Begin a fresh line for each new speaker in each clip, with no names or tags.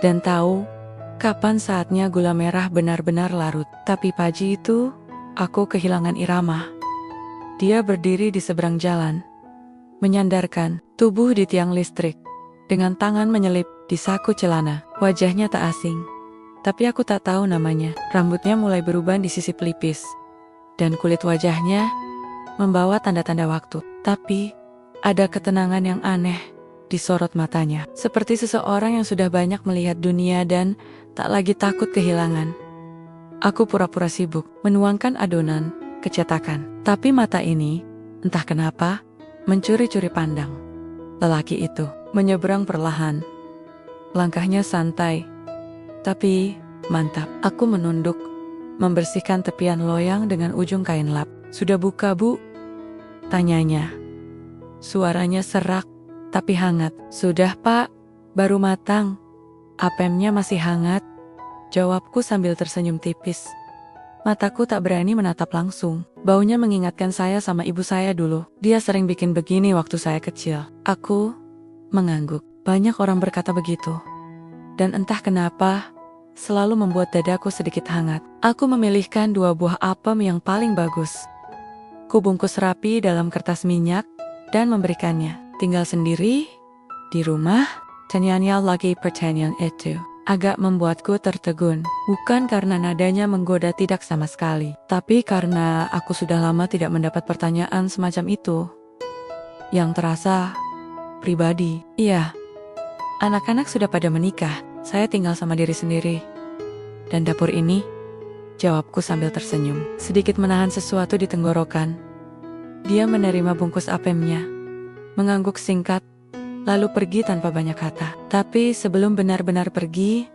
dan tahu kapan saatnya gula merah benar-benar larut. Tapi pagi itu, aku kehilangan irama. Dia berdiri di seberang jalan, menyandarkan tubuh di tiang listrik, dengan tangan menyelip di saku celana. Wajahnya tak asing, tapi aku tak tahu namanya. Rambutnya mulai berubah di sisi pelipis, dan kulit wajahnya membawa tanda-tanda waktu. Tapi ada ketenangan yang aneh di sorot matanya, seperti seseorang yang sudah banyak melihat dunia dan tak lagi takut kehilangan. Aku pura-pura sibuk menuangkan adonan kecetakan, tapi mata ini, entah kenapa, mencuri-curi pandang. Lelaki itu menyeberang perlahan. Langkahnya santai, tapi mantap. Aku menunduk, membersihkan tepian loyang dengan ujung kain lap. "Sudah buka, Bu?" tanyanya. Suaranya serak, tapi hangat. "Sudah, Pak. Baru matang. Apemnya masih hangat," jawabku sambil tersenyum tipis. Mataku tak berani menatap langsung. Baunya mengingatkan saya sama ibu saya dulu. Dia sering bikin begini waktu saya kecil. Aku mengangguk. Banyak orang berkata begitu. Dan entah kenapa, selalu membuat dadaku sedikit hangat. Aku memilihkan 2 buah apem yang paling bagus. Kubungkus rapi dalam kertas minyak dan memberikannya. Tinggal sendiri di rumah, tanyanya lagi pertanyaan itu agak membuatku tertegun. Bukan karena nadanya menggoda, tidak sama sekali, tapi karena aku sudah lama tidak mendapat pertanyaan semacam itu yang terasa pribadi. "Iya, anak-anak sudah pada menikah. Saya tinggal sama diri sendiri. Dan dapur ini," jawabku sambil tersenyum, sedikit menahan sesuatu di tenggorokan. Dia menerima bungkus apemnya, mengangguk singkat, lalu pergi tanpa banyak kata. Tapi sebelum benar-benar pergi,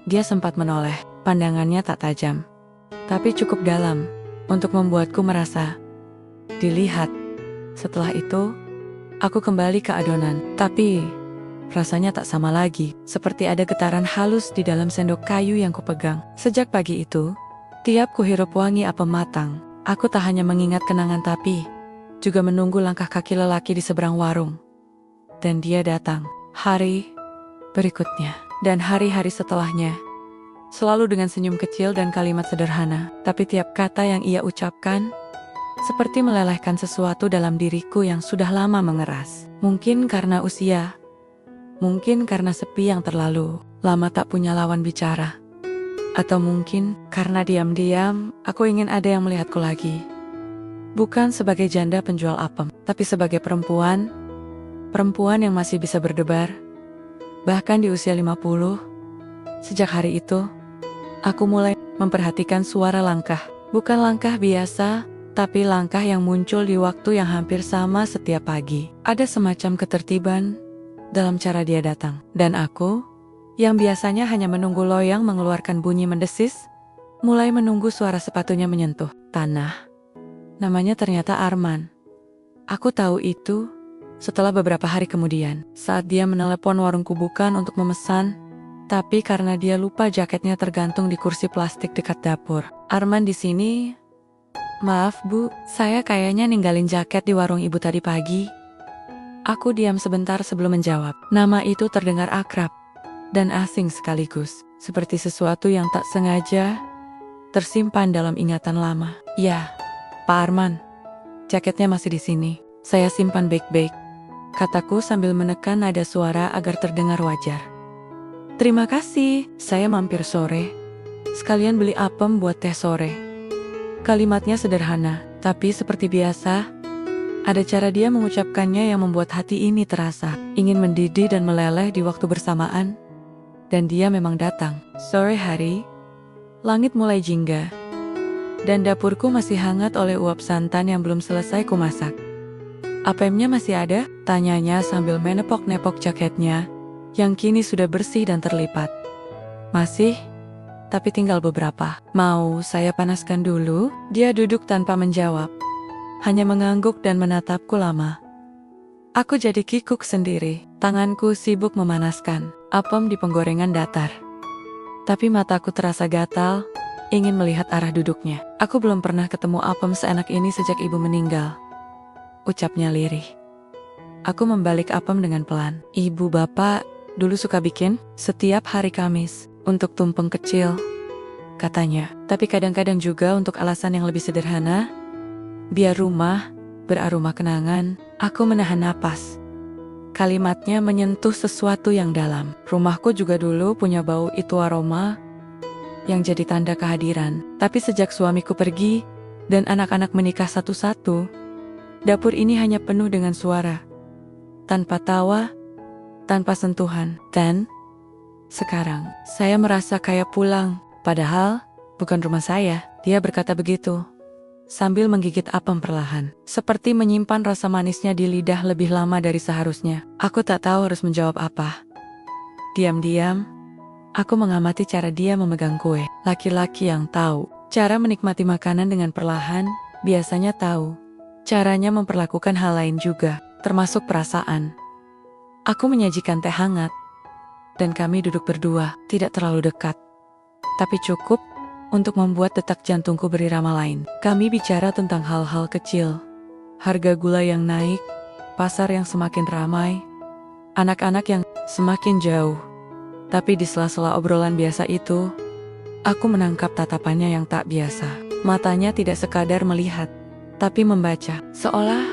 dia sempat menoleh. Pandangannya tak tajam, tapi cukup dalam untuk membuatku merasa dilihat. Setelah itu, aku kembali ke adonan. Tapi rasanya tak sama lagi, seperti ada getaran halus di dalam sendok kayu yang kupegang. Sejak pagi itu, tiap kuhirup wangi apem matang, aku tak hanya mengingat kenangan tapi juga menunggu langkah kaki lelaki di seberang warung. Dan dia datang hari berikutnya, dan hari-hari setelahnya, selalu dengan senyum kecil dan kalimat sederhana. Tapi tiap kata yang ia ucapkan seperti melelehkan sesuatu dalam diriku yang sudah lama mengeras. Mungkin karena usia, mungkin karena sepi yang terlalu lama tak punya lawan bicara, atau mungkin karena diam-diam aku ingin ada yang melihatku lagi. Bukan sebagai janda penjual apem, tapi sebagai perempuan yang masih bisa berdebar, bahkan di usia 50. Sejak hari itu, aku mulai memperhatikan suara langkah. Bukan langkah biasa, tapi langkah yang muncul di waktu yang hampir sama setiap pagi. Ada semacam ketertiban dalam cara dia datang. Dan aku, yang biasanya hanya menunggu loyang mengeluarkan bunyi mendesis, mulai menunggu suara sepatunya menyentuh tanah. Namanya ternyata Arman. Aku tahu itu setelah beberapa hari kemudian, saat dia menelepon warung kubukan untuk memesan, tapi karena dia lupa jaketnya tergantung di kursi plastik dekat dapur. "Arman di sini. Maaf, Bu, saya kayaknya ninggalin jaket di warung ibu tadi pagi." Aku diam sebentar sebelum menjawab. Nama itu terdengar akrab dan asing sekaligus, seperti sesuatu yang tak sengaja tersimpan dalam ingatan lama. "Ya, Pak Arman, jaketnya masih di sini. Saya simpan baik-baik," kataku sambil menekan nada suara agar terdengar wajar. "Terima kasih, saya mampir sore. Sekalian beli apem buat teh sore." Kalimatnya sederhana, tapi seperti biasa, ada cara dia mengucapkannya yang membuat hati ini terasa ingin mendidih dan meleleh di waktu bersamaan. Dan dia memang datang. Sore hari, langit mulai jingga, dan dapurku masih hangat oleh uap santan yang belum selesai kumasak. "Apemnya masih ada?" tanyanya sambil menepok-nepok jaketnya yang kini sudah bersih dan terlipat. "Masih, tapi tinggal beberapa. Mau saya panaskan dulu?" Dia duduk tanpa menjawab, hanya mengangguk dan menatapku lama. Aku jadi kikuk sendiri. Tanganku sibuk memanaskan apem di penggorengan datar, tapi mataku terasa gatal, ingin melihat arah duduknya. "Aku belum pernah ketemu apem seenak ini sejak ibu meninggal," ucapnya lirih. Aku membalik apem dengan pelan. "Ibu bapak dulu suka bikin setiap hari Kamis untuk tumpeng kecil, katanya. Tapi kadang-kadang juga untuk alasan yang lebih sederhana, biar rumah beraroma kenangan. Aku menahan napas. Kalimatnya menyentuh sesuatu yang dalam. Rumahku juga dulu punya bau itu aroma yang jadi tanda kehadiran. Tapi sejak suamiku pergi dan anak-anak menikah satu-satu, dapur ini hanya penuh dengan suara. Tanpa tawa, tanpa sentuhan. Dan sekarang saya merasa kayak pulang. Padahal bukan rumah saya. Dia berkata begitu sambil menggigit apem perlahan, seperti menyimpan rasa manisnya di lidah lebih lama dari seharusnya. Aku tak tahu harus menjawab apa. Diam-diam, aku mengamati cara dia memegang kue. Laki-laki yang tahu cara menikmati makanan dengan perlahan, biasanya tahu caranya memperlakukan hal lain juga, termasuk perasaan. Aku menyajikan teh hangat, dan kami duduk berdua, tidak terlalu dekat, tapi cukup untuk membuat detak jantungku berirama lain. Kami bicara tentang hal-hal kecil, harga gula yang naik, pasar yang semakin ramai, anak-anak yang semakin jauh. Tapi di sela-sela obrolan biasa itu, aku menangkap tatapannya yang tak biasa. Matanya tidak sekadar melihat, tapi membaca. Seolah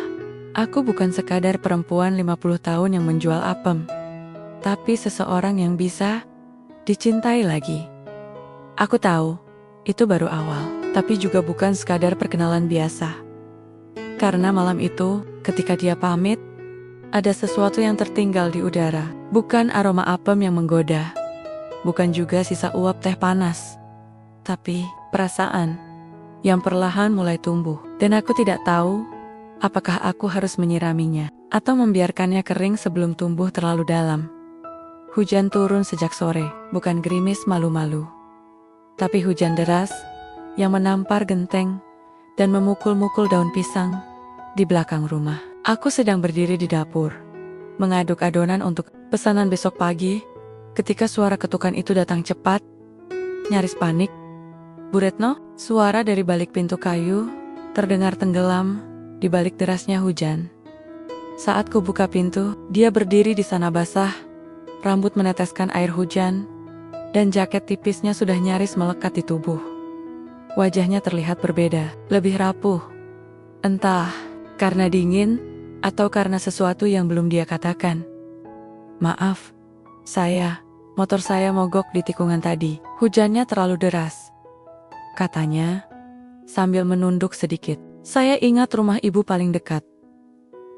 aku bukan sekadar perempuan 50 tahun yang menjual apem, tapi seseorang yang bisa dicintai lagi. Aku tahu, itu baru awal, tapi juga bukan sekadar perkenalan biasa. Karena malam itu, ketika dia pamit, ada sesuatu yang tertinggal di udara. Bukan aroma apem yang menggoda, bukan juga sisa uap teh panas, tapi perasaan yang perlahan mulai tumbuh. Dan aku tidak tahu apakah aku harus menyiraminya atau membiarkannya kering sebelum tumbuh terlalu dalam. Hujan turun sejak sore, bukan gerimis malu-malu, tapi hujan deras yang menampar genteng dan memukul-mukul daun pisang di belakang rumah. Aku sedang berdiri di dapur, mengaduk adonan untuk pesanan besok pagi, ketika suara ketukan itu datang cepat, nyaris panik. "Bu Retno?" Suara dari balik pintu kayu terdengar tenggelam di balik derasnya hujan. Saat ku buka pintu, dia berdiri di sana basah, rambut meneteskan air hujan, dan jaket tipisnya sudah nyaris melekat di tubuh. Wajahnya terlihat berbeda, lebih rapuh. Entah karena dingin atau karena sesuatu yang belum dia katakan. "Maaf, motor saya mogok di tikungan tadi. Hujannya terlalu deras," katanya sambil menunduk sedikit. "Saya ingat rumah ibu paling dekat."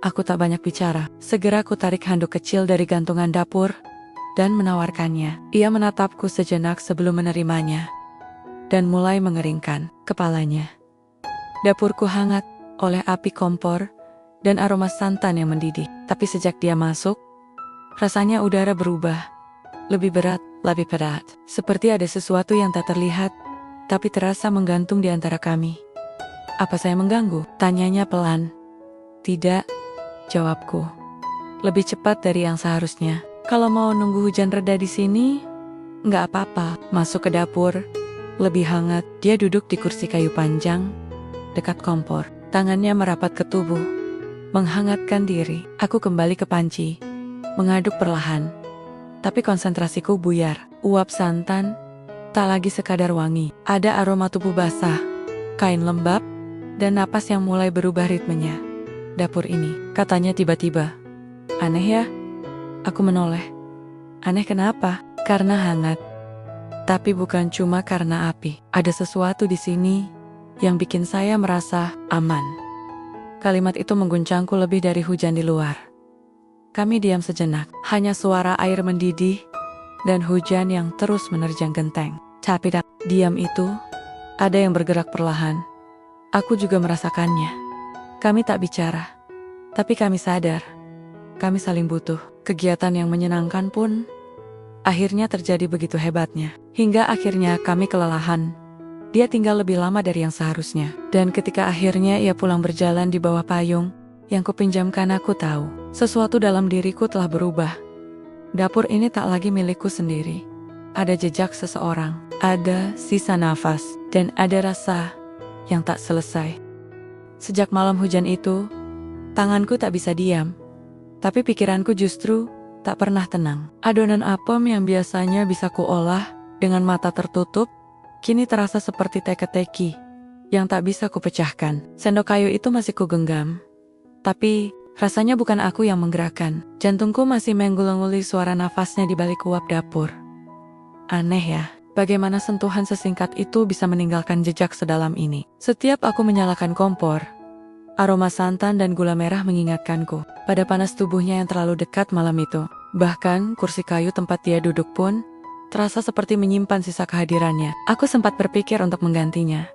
Aku tak banyak bicara. Segera ku tarik handuk kecil dari gantungan dapur dan menawarkannya. Ia menatapku sejenak sebelum menerimanya dan mulai mengeringkan kepalanya. Dapurku hangat oleh api kompor dan aroma santan yang mendidih. Tapi sejak dia masuk, rasanya udara berubah, lebih berat, lebih berat. Seperti ada sesuatu yang tak terlihat, tapi terasa menggantung di antara kami. "Apa saya mengganggu?" tanyanya pelan. "Tidak," jawabku, lebih cepat dari yang seharusnya. "Kalau mau nunggu hujan reda di sini, nggak apa-apa." Masuk ke dapur, lebih hangat. Dia duduk di kursi kayu panjang, dekat kompor. Tangannya merapat ke tubuh, menghangatkan diri. Aku kembali ke panci, mengaduk perlahan. Tapi konsentrasiku buyar. Uap santan tak lagi sekadar wangi. Ada aroma tubuh basah, kain lembab, dan napas yang mulai berubah ritmenya. "Dapur ini," katanya tiba-tiba. "Aneh ya?" Aku menoleh. "Aneh kenapa?" "Karena hangat. Tapi bukan cuma karena api. Ada sesuatu di sini yang bikin saya merasa aman." Kalimat itu mengguncangku lebih dari hujan di luar. Kami diam sejenak, hanya suara air mendidih dan hujan yang terus menerjang genteng. Tapi diam itu, ada yang bergerak perlahan. Aku juga merasakannya. Kami tak bicara, tapi kami sadar kami saling butuh. Kegiatan yang menyenangkan pun akhirnya terjadi begitu hebatnya. Hingga akhirnya kami kelelahan. Dia tinggal lebih lama dari yang seharusnya. Dan ketika akhirnya ia pulang berjalan di bawah payung yang kupinjamkan, aku tahu sesuatu dalam diriku telah berubah. Dapur ini tak lagi milikku sendiri. Ada jejak seseorang, ada sisa nafas, dan ada rasa yang tak selesai. Sejak malam hujan itu, tanganku tak bisa diam. Tapi pikiranku justru tak pernah tenang. Adonan apem yang biasanya bisa kuolah dengan mata tertutup, kini terasa seperti teka-teki yang tak bisa kupecahkan. Sendok kayu itu masih kugenggam, tapi rasanya bukan aku yang menggerakkan. Jantungku masih menggulung-guli suara nafasnya di balik uap dapur. Aneh ya, bagaimana sentuhan sesingkat itu bisa meninggalkan jejak sedalam ini. Setiap aku menyalakan kompor, aroma santan dan gula merah mengingatkanku pada panas tubuhnya yang terlalu dekat malam itu. Bahkan kursi kayu tempat dia duduk pun terasa seperti menyimpan sisa kehadirannya. Aku sempat berpikir untuk menggantinya.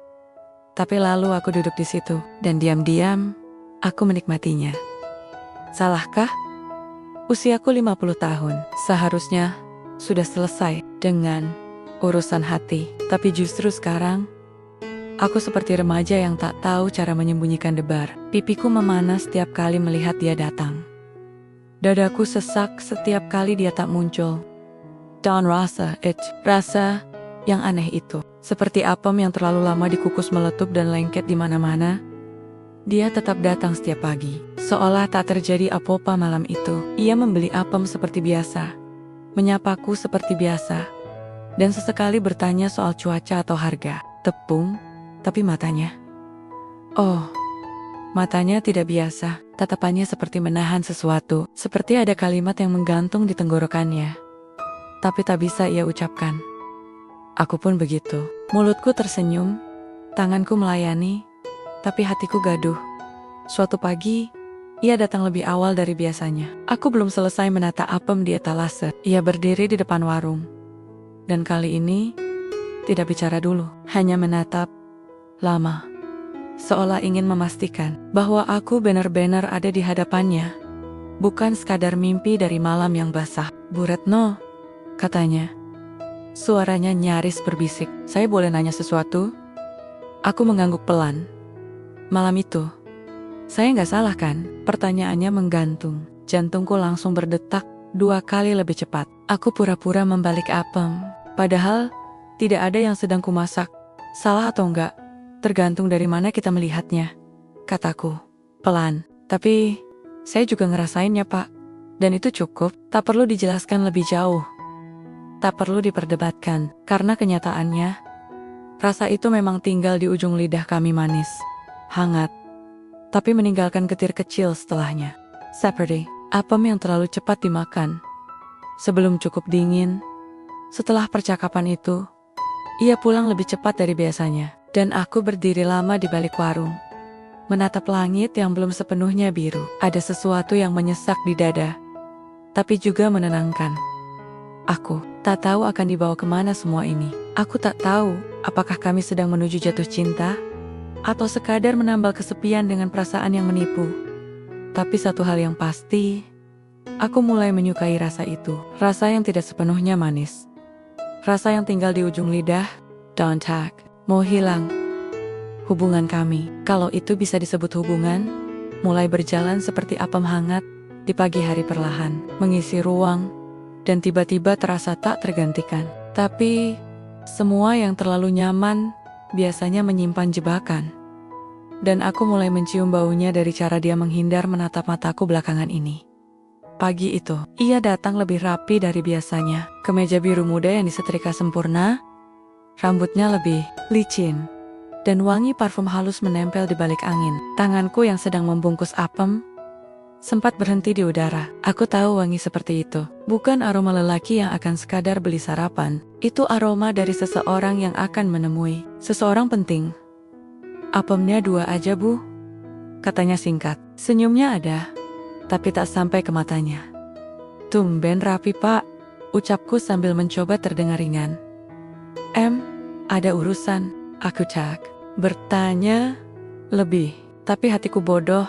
Tapi lalu aku duduk di situ dan diam-diam aku menikmatinya. Salahkah? Usiaku 50 tahun. Seharusnya sudah selesai dengan urusan hati. Tapi justru sekarang aku seperti remaja yang tak tahu cara menyembunyikan debar. Pipiku memanas setiap kali melihat dia datang. Dadaku sesak setiap kali dia tak muncul. Dan rasa yang aneh itu, seperti apem yang terlalu lama dikukus meletup dan lengket di mana-mana, dia tetap datang setiap pagi. Seolah tak terjadi apa-apa malam itu. Ia membeli apem seperti biasa, menyapaku seperti biasa, dan sesekali bertanya soal cuaca atau harga. Tepung. Tapi matanya, matanya tidak biasa. Tatapannya seperti menahan sesuatu, seperti ada kalimat yang menggantung di tenggorokannya, tapi tak bisa ia ucapkan. Aku pun begitu. Mulutku tersenyum, tanganku melayani, tapi hatiku gaduh. Suatu pagi, ia datang lebih awal dari biasanya. Aku belum selesai menata apem di etalase. Ia berdiri di depan warung, dan kali ini tidak bicara dulu, hanya menatap lama, seolah ingin memastikan bahwa aku benar-benar ada di hadapannya, bukan sekadar mimpi dari malam yang basah. Bu Retno, katanya. Suaranya nyaris berbisik. Saya boleh nanya sesuatu? Aku mengangguk pelan. Malam itu, saya nggak salah kan? Pertanyaannya menggantung. Jantungku langsung berdetak 2 kali lebih cepat. Aku pura-pura membalik apem, padahal tidak ada yang sedang kumasak. Salah atau enggak? Tergantung dari mana kita melihatnya, kataku pelan. Tapi saya juga ngerasainnya, Pak. Dan itu cukup, tak perlu dijelaskan lebih jauh. Tak perlu diperdebatkan, karena kenyataannya, rasa itu memang tinggal di ujung lidah kami manis, hangat, tapi meninggalkan getir kecil setelahnya. Seperti apem yang terlalu cepat dimakan, sebelum cukup dingin. Setelah percakapan itu, ia pulang lebih cepat dari biasanya. Dan aku berdiri lama di balik warung, menatap langit yang belum sepenuhnya biru. Ada sesuatu yang menyesak di dada, tapi juga menenangkan. Aku tak tahu akan dibawa kemana semua ini. Aku tak tahu apakah kami sedang menuju jatuh cinta, atau sekadar menambal kesepian dengan perasaan yang menipu. Tapi satu hal yang pasti, aku mulai menyukai rasa itu. Rasa yang tidak sepenuhnya manis. Rasa yang tinggal di ujung lidah, don't talk. Mau hilang. Hubungan kami, kalau itu bisa disebut hubungan, mulai berjalan seperti apem hangat di pagi hari perlahan, mengisi ruang, dan tiba-tiba terasa tak tergantikan. Tapi, semua yang terlalu nyaman biasanya menyimpan jebakan. Dan aku mulai mencium baunya dari cara dia menghindar menatap mataku belakangan ini. Pagi itu, ia datang lebih rapi dari biasanya. Kemeja biru muda yang disetrika sempurna, rambutnya lebih licin, dan wangi parfum halus menempel di balik angin. Tanganku yang sedang membungkus apem sempat berhenti di udara. Aku tahu wangi seperti itu bukan aroma lelaki yang akan sekadar beli sarapan. Itu aroma dari seseorang yang akan menemui seseorang penting. Apemnya 2 aja, Bu, katanya singkat. Senyumnya ada, tapi tak sampai ke matanya. Tumben rapi, Pak, ucapku sambil mencoba terdengar ringan. Ada urusan, aku bertanya lebih, tapi hatiku bodoh.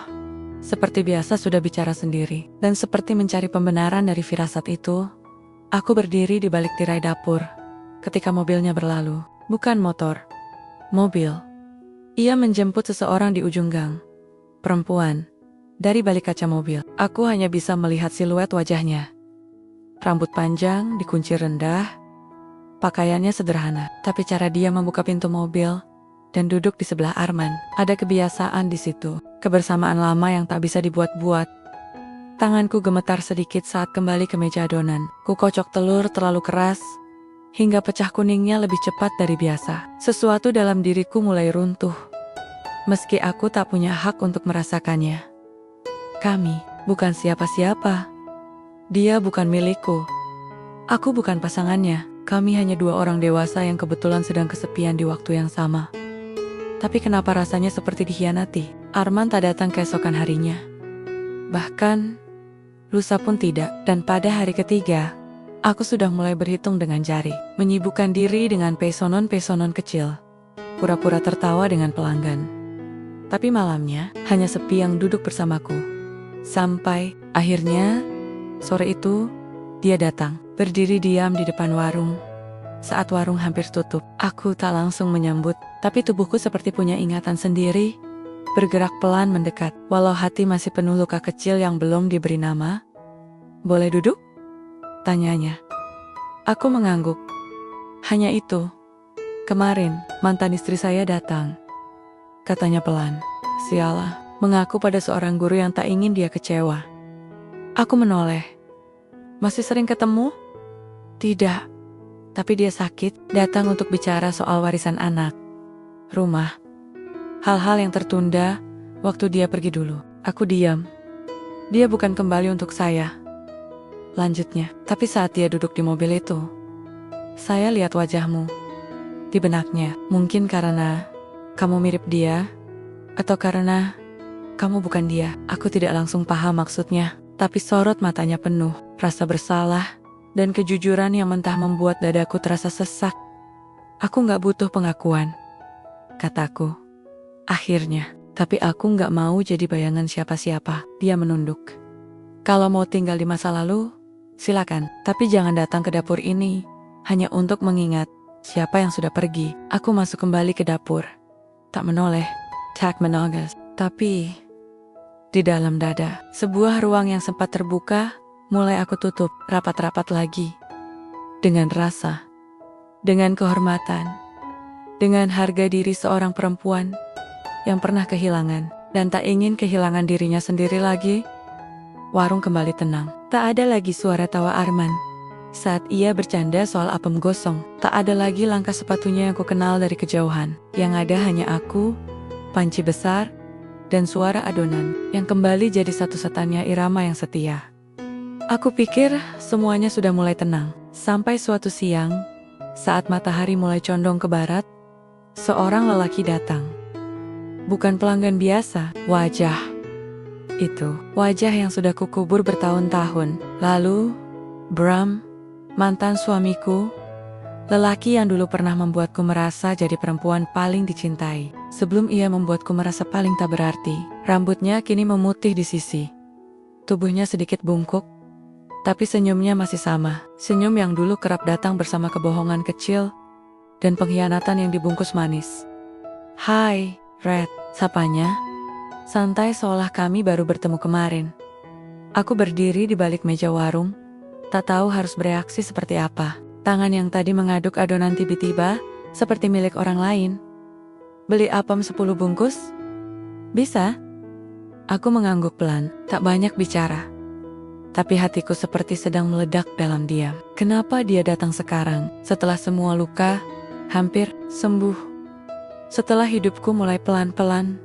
Seperti biasa sudah bicara sendiri, dan seperti mencari pembenaran dari firasat itu, aku berdiri di balik tirai dapur, ketika mobilnya berlalu. Bukan motor, mobil. Ia menjemput seseorang di ujung gang. Perempuan. Dari balik kaca mobil, aku hanya bisa melihat siluet wajahnya. Rambut panjang, dikunci rendah, pakaiannya sederhana, tapi cara dia membuka pintu mobil dan duduk di sebelah Arman. Ada kebiasaan di situ, kebersamaan lama yang tak bisa dibuat-buat. Tanganku gemetar sedikit saat kembali ke meja adonan. Ku kocok telur terlalu keras, hingga pecah kuningnya lebih cepat dari biasa. Sesuatu dalam diriku mulai runtuh, meski aku tak punya hak untuk merasakannya. Kami bukan siapa-siapa. Dia bukan milikku. Aku bukan pasangannya. Kami hanya dua orang dewasa yang kebetulan sedang kesepian di waktu yang sama. Tapi kenapa rasanya seperti dikhianati? Arman tak datang keesokan harinya. Bahkan lusa pun tidak. Dan pada hari ketiga, aku sudah mulai berhitung dengan jari. Menyibukkan diri dengan pesonon-pesonon kecil. Pura-pura tertawa dengan pelanggan. Tapi malamnya, hanya sepi yang duduk bersamaku. Sampai, akhirnya, sore itu, dia datang. Berdiri diam di depan warung. Saat warung hampir tutup, aku tak langsung menyambut. Tapi tubuhku seperti punya ingatan sendiri. Bergerak pelan mendekat, walau hati masih penuh luka kecil yang belum diberi nama. "Boleh duduk?" tanyanya. Aku mengangguk. "Hanya itu. Kemarin, mantan istri saya datang," katanya pelan. Sialah, mengaku pada seorang guru yang tak ingin dia kecewa. Aku menoleh. "Masih sering ketemu?" "Tidak. Tapi dia sakit, datang untuk bicara soal warisan anak, rumah, hal-hal yang tertunda waktu dia pergi dulu." Aku diam. "Dia bukan kembali untuk saya," lanjutnya. "Tapi saat dia duduk di mobil itu, saya lihat wajahmu." Di benaknya, "Mungkin karena kamu mirip dia, atau karena kamu bukan dia." Aku tidak langsung paham maksudnya, tapi sorot matanya penuh rasa bersalah dan kejujuran yang mentah membuat dadaku terasa sesak. "Aku gak butuh pengakuan," kataku. Akhirnya, "Tapi aku gak mau jadi bayangan siapa-siapa." Dia menunduk. "Kalau mau tinggal di masa lalu, silakan. Tapi jangan datang ke dapur ini, hanya untuk mengingat siapa yang sudah pergi." Aku masuk kembali ke dapur. Tak menoleh, tak menegas. Tapi, di dalam dada, sebuah ruang yang sempat terbuka, mulai aku tutup rapat-rapat lagi. Dengan rasa, dengan kehormatan, dengan harga diri seorang perempuan yang pernah kehilangan dan tak ingin kehilangan dirinya sendiri lagi. Warung kembali tenang. Tak ada lagi suara tawa Arman saat ia bercanda soal apem gosong. Tak ada lagi langkah sepatunya yang ku kenal dari kejauhan. Yang ada hanya aku, panci besar, dan suara adonan yang kembali jadi satu-satunya irama yang setia. Aku pikir semuanya sudah mulai tenang. Sampai suatu siang, saat matahari mulai condong ke barat, seorang lelaki datang. Bukan pelanggan biasa, wajah itu, wajah yang sudah kukubur bertahun-tahun lalu. Bram, mantan suamiku, lelaki yang dulu pernah membuatku merasa jadi perempuan paling dicintai. Sebelum ia membuatku merasa paling tak berarti. Rambutnya kini memutih di sisi. Tubuhnya sedikit bungkuk, tapi senyumnya masih sama. Senyum yang dulu kerap datang bersama kebohongan kecil dan pengkhianatan yang dibungkus manis. "Hai, Red," sapanya. Santai seolah kami baru bertemu kemarin. Aku berdiri di balik meja warung, tak tahu harus bereaksi seperti apa. Tangan yang tadi mengaduk adonan tiba-tiba seperti milik orang lain. "Beli apem 10 bungkus? Bisa?" Aku mengangguk pelan, tak banyak bicara. Tapi hatiku seperti sedang meledak dalam diam. Kenapa dia datang sekarang, setelah semua luka hampir sembuh? Setelah hidupku mulai pelan-pelan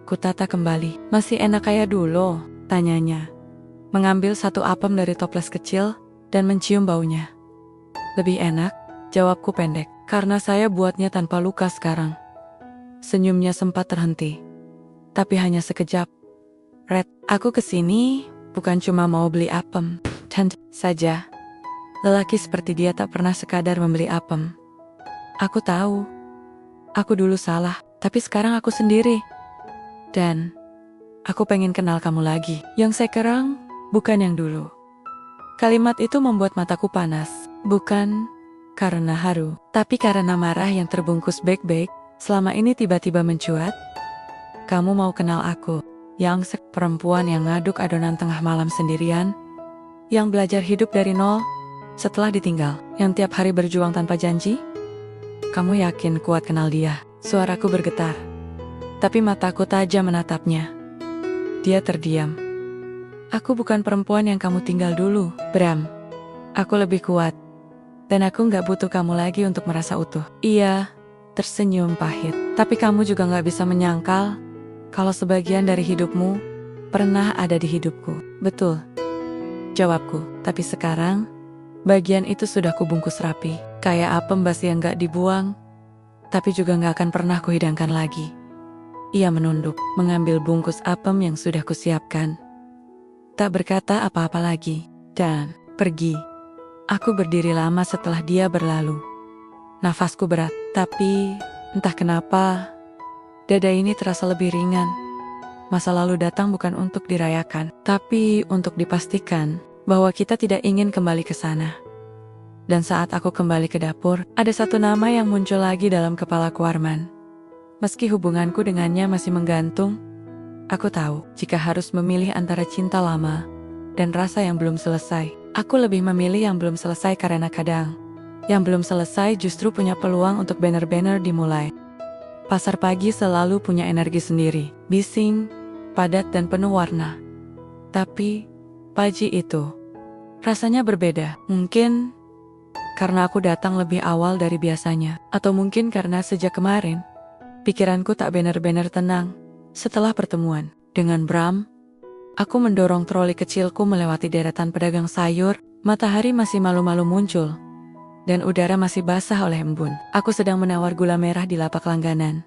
kutata kembali. "Masih enak kayak dulu?" tanyanya. Mengambil satu apem dari toples kecil dan mencium baunya. "Lebih enak," jawabku pendek, "karena saya buatnya tanpa luka sekarang." Senyumnya sempat terhenti, tapi hanya sekejap. "Red, aku kesini bukan cuma mau beli apem tentu saja." Lelaki seperti dia tak pernah sekadar membeli apem. Aku tahu, aku dulu salah, tapi sekarang aku sendiri. Dan aku pengen kenal kamu lagi, yang sekarang, bukan yang dulu. Kalimat itu membuat mataku panas, bukan karena haru, tapi karena marah yang terbungkus baik-baik selama ini tiba-tiba mencuat. "Kamu mau kenal aku, yang perempuan yang ngaduk adonan tengah malam sendirian, yang belajar hidup dari nol setelah ditinggal, yang tiap hari berjuang tanpa janji? Kamu yakin kuat kenal dia?" Suaraku bergetar, tapi mataku tajam menatapnya. Dia terdiam. Aku bukan perempuan yang kamu tinggal dulu, Bram. Aku lebih kuat. Dan aku nggak butuh kamu lagi untuk merasa utuh. Ia tersenyum pahit. Tapi kamu juga nggak bisa menyangkal kalau sebagian dari hidupmu pernah ada di hidupku. Betul, jawabku. Tapi sekarang, bagian itu sudah kubungkus rapi. Kayak apem basi yang nggak dibuang, tapi juga nggak akan pernah kuhidangkan lagi. Ia menunduk, mengambil bungkus apem yang sudah kusiapkan. Tak berkata apa-apa lagi, dan pergi. Aku berdiri lama setelah dia berlalu. Nafasku berat, tapi entah kenapa, dada ini terasa lebih ringan. Masa lalu datang bukan untuk dirayakan, tapi untuk dipastikan bahwa kita tidak ingin kembali ke sana. Dan saat aku kembali ke dapur, ada satu nama yang muncul lagi dalam kepalaku, Arman. Meski hubunganku dengannya masih menggantung, aku tahu jika harus memilih antara cinta lama dan rasa yang belum selesai, aku lebih memilih yang belum selesai karena kadang yang belum selesai justru punya peluang untuk benar-benar dimulai. Pasar pagi selalu punya energi sendiri, bising, padat dan penuh warna. Tapi pagi itu rasanya berbeda. Mungkin karena aku datang lebih awal dari biasanya, atau mungkin karena sejak kemarin pikiranku tak benar-benar tenang. Setelah pertemuan dengan Bram, aku mendorong troli kecilku melewati deretan pedagang sayur. Matahari masih malu-malu muncul, dan udara masih basah oleh embun. Aku sedang menawar gula merah di lapak langganan,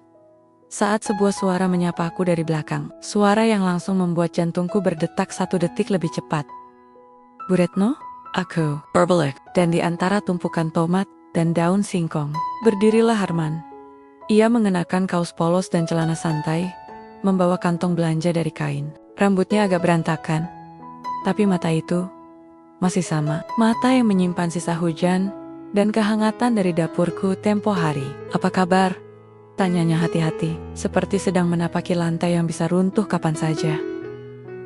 saat sebuah suara menyapaku dari belakang. Suara yang langsung membuat jantungku berdetak 1 detik lebih cepat. Bu Retno? Aku berbalik, dan di antara tumpukan tomat dan daun singkong, berdirilah Arman. Ia mengenakan kaos polos dan celana santai, membawa kantong belanja dari kain. Rambutnya agak berantakan, tapi mata itu masih sama. Mata yang menyimpan sisa hujan dan kehangatan dari dapurku tempo hari. Apa kabar? Tanyanya hati-hati, seperti sedang menapaki lantai yang bisa runtuh kapan saja.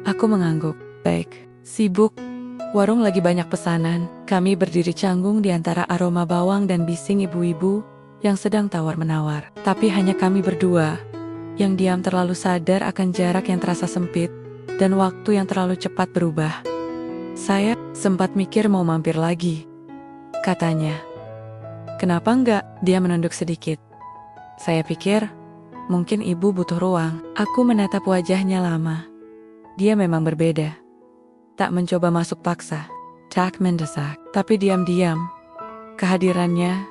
Aku mengangguk. Baik. Sibuk. Warung lagi banyak pesanan. Kami berdiri canggung di antara aroma bawang dan bising ibu-ibu yang sedang tawar-menawar. Tapi hanya kami berdua yang diam, terlalu sadar akan jarak yang terasa sempit dan waktu yang terlalu cepat berubah. Saya sempat mikir mau mampir lagi, katanya. Kenapa enggak? Dia menunduk sedikit. Saya pikir mungkin ibu butuh ruang. Aku menatap wajahnya lama. Dia memang berbeda. Tak mencoba masuk paksa, tak mendesak, tapi diam-diam kehadirannya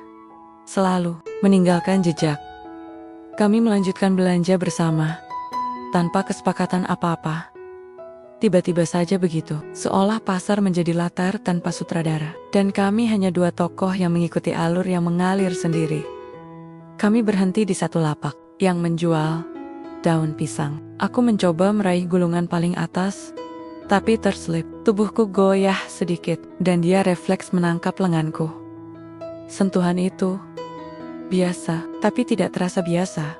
selalu meninggalkan jejak. Kami melanjutkan belanja bersama, tanpa kesepakatan apa-apa. Tiba-tiba saja begitu, seolah pasar menjadi latar tanpa sutradara. Dan kami hanya 2 tokoh yang mengikuti alur yang mengalir sendiri. Kami berhenti di satu lapak yang menjual daun pisang. Aku mencoba meraih gulungan paling atas, tapi terselip. Tubuhku goyah sedikit, dan dia refleks menangkap lenganku. Sentuhan itu biasa, tapi tidak terasa biasa.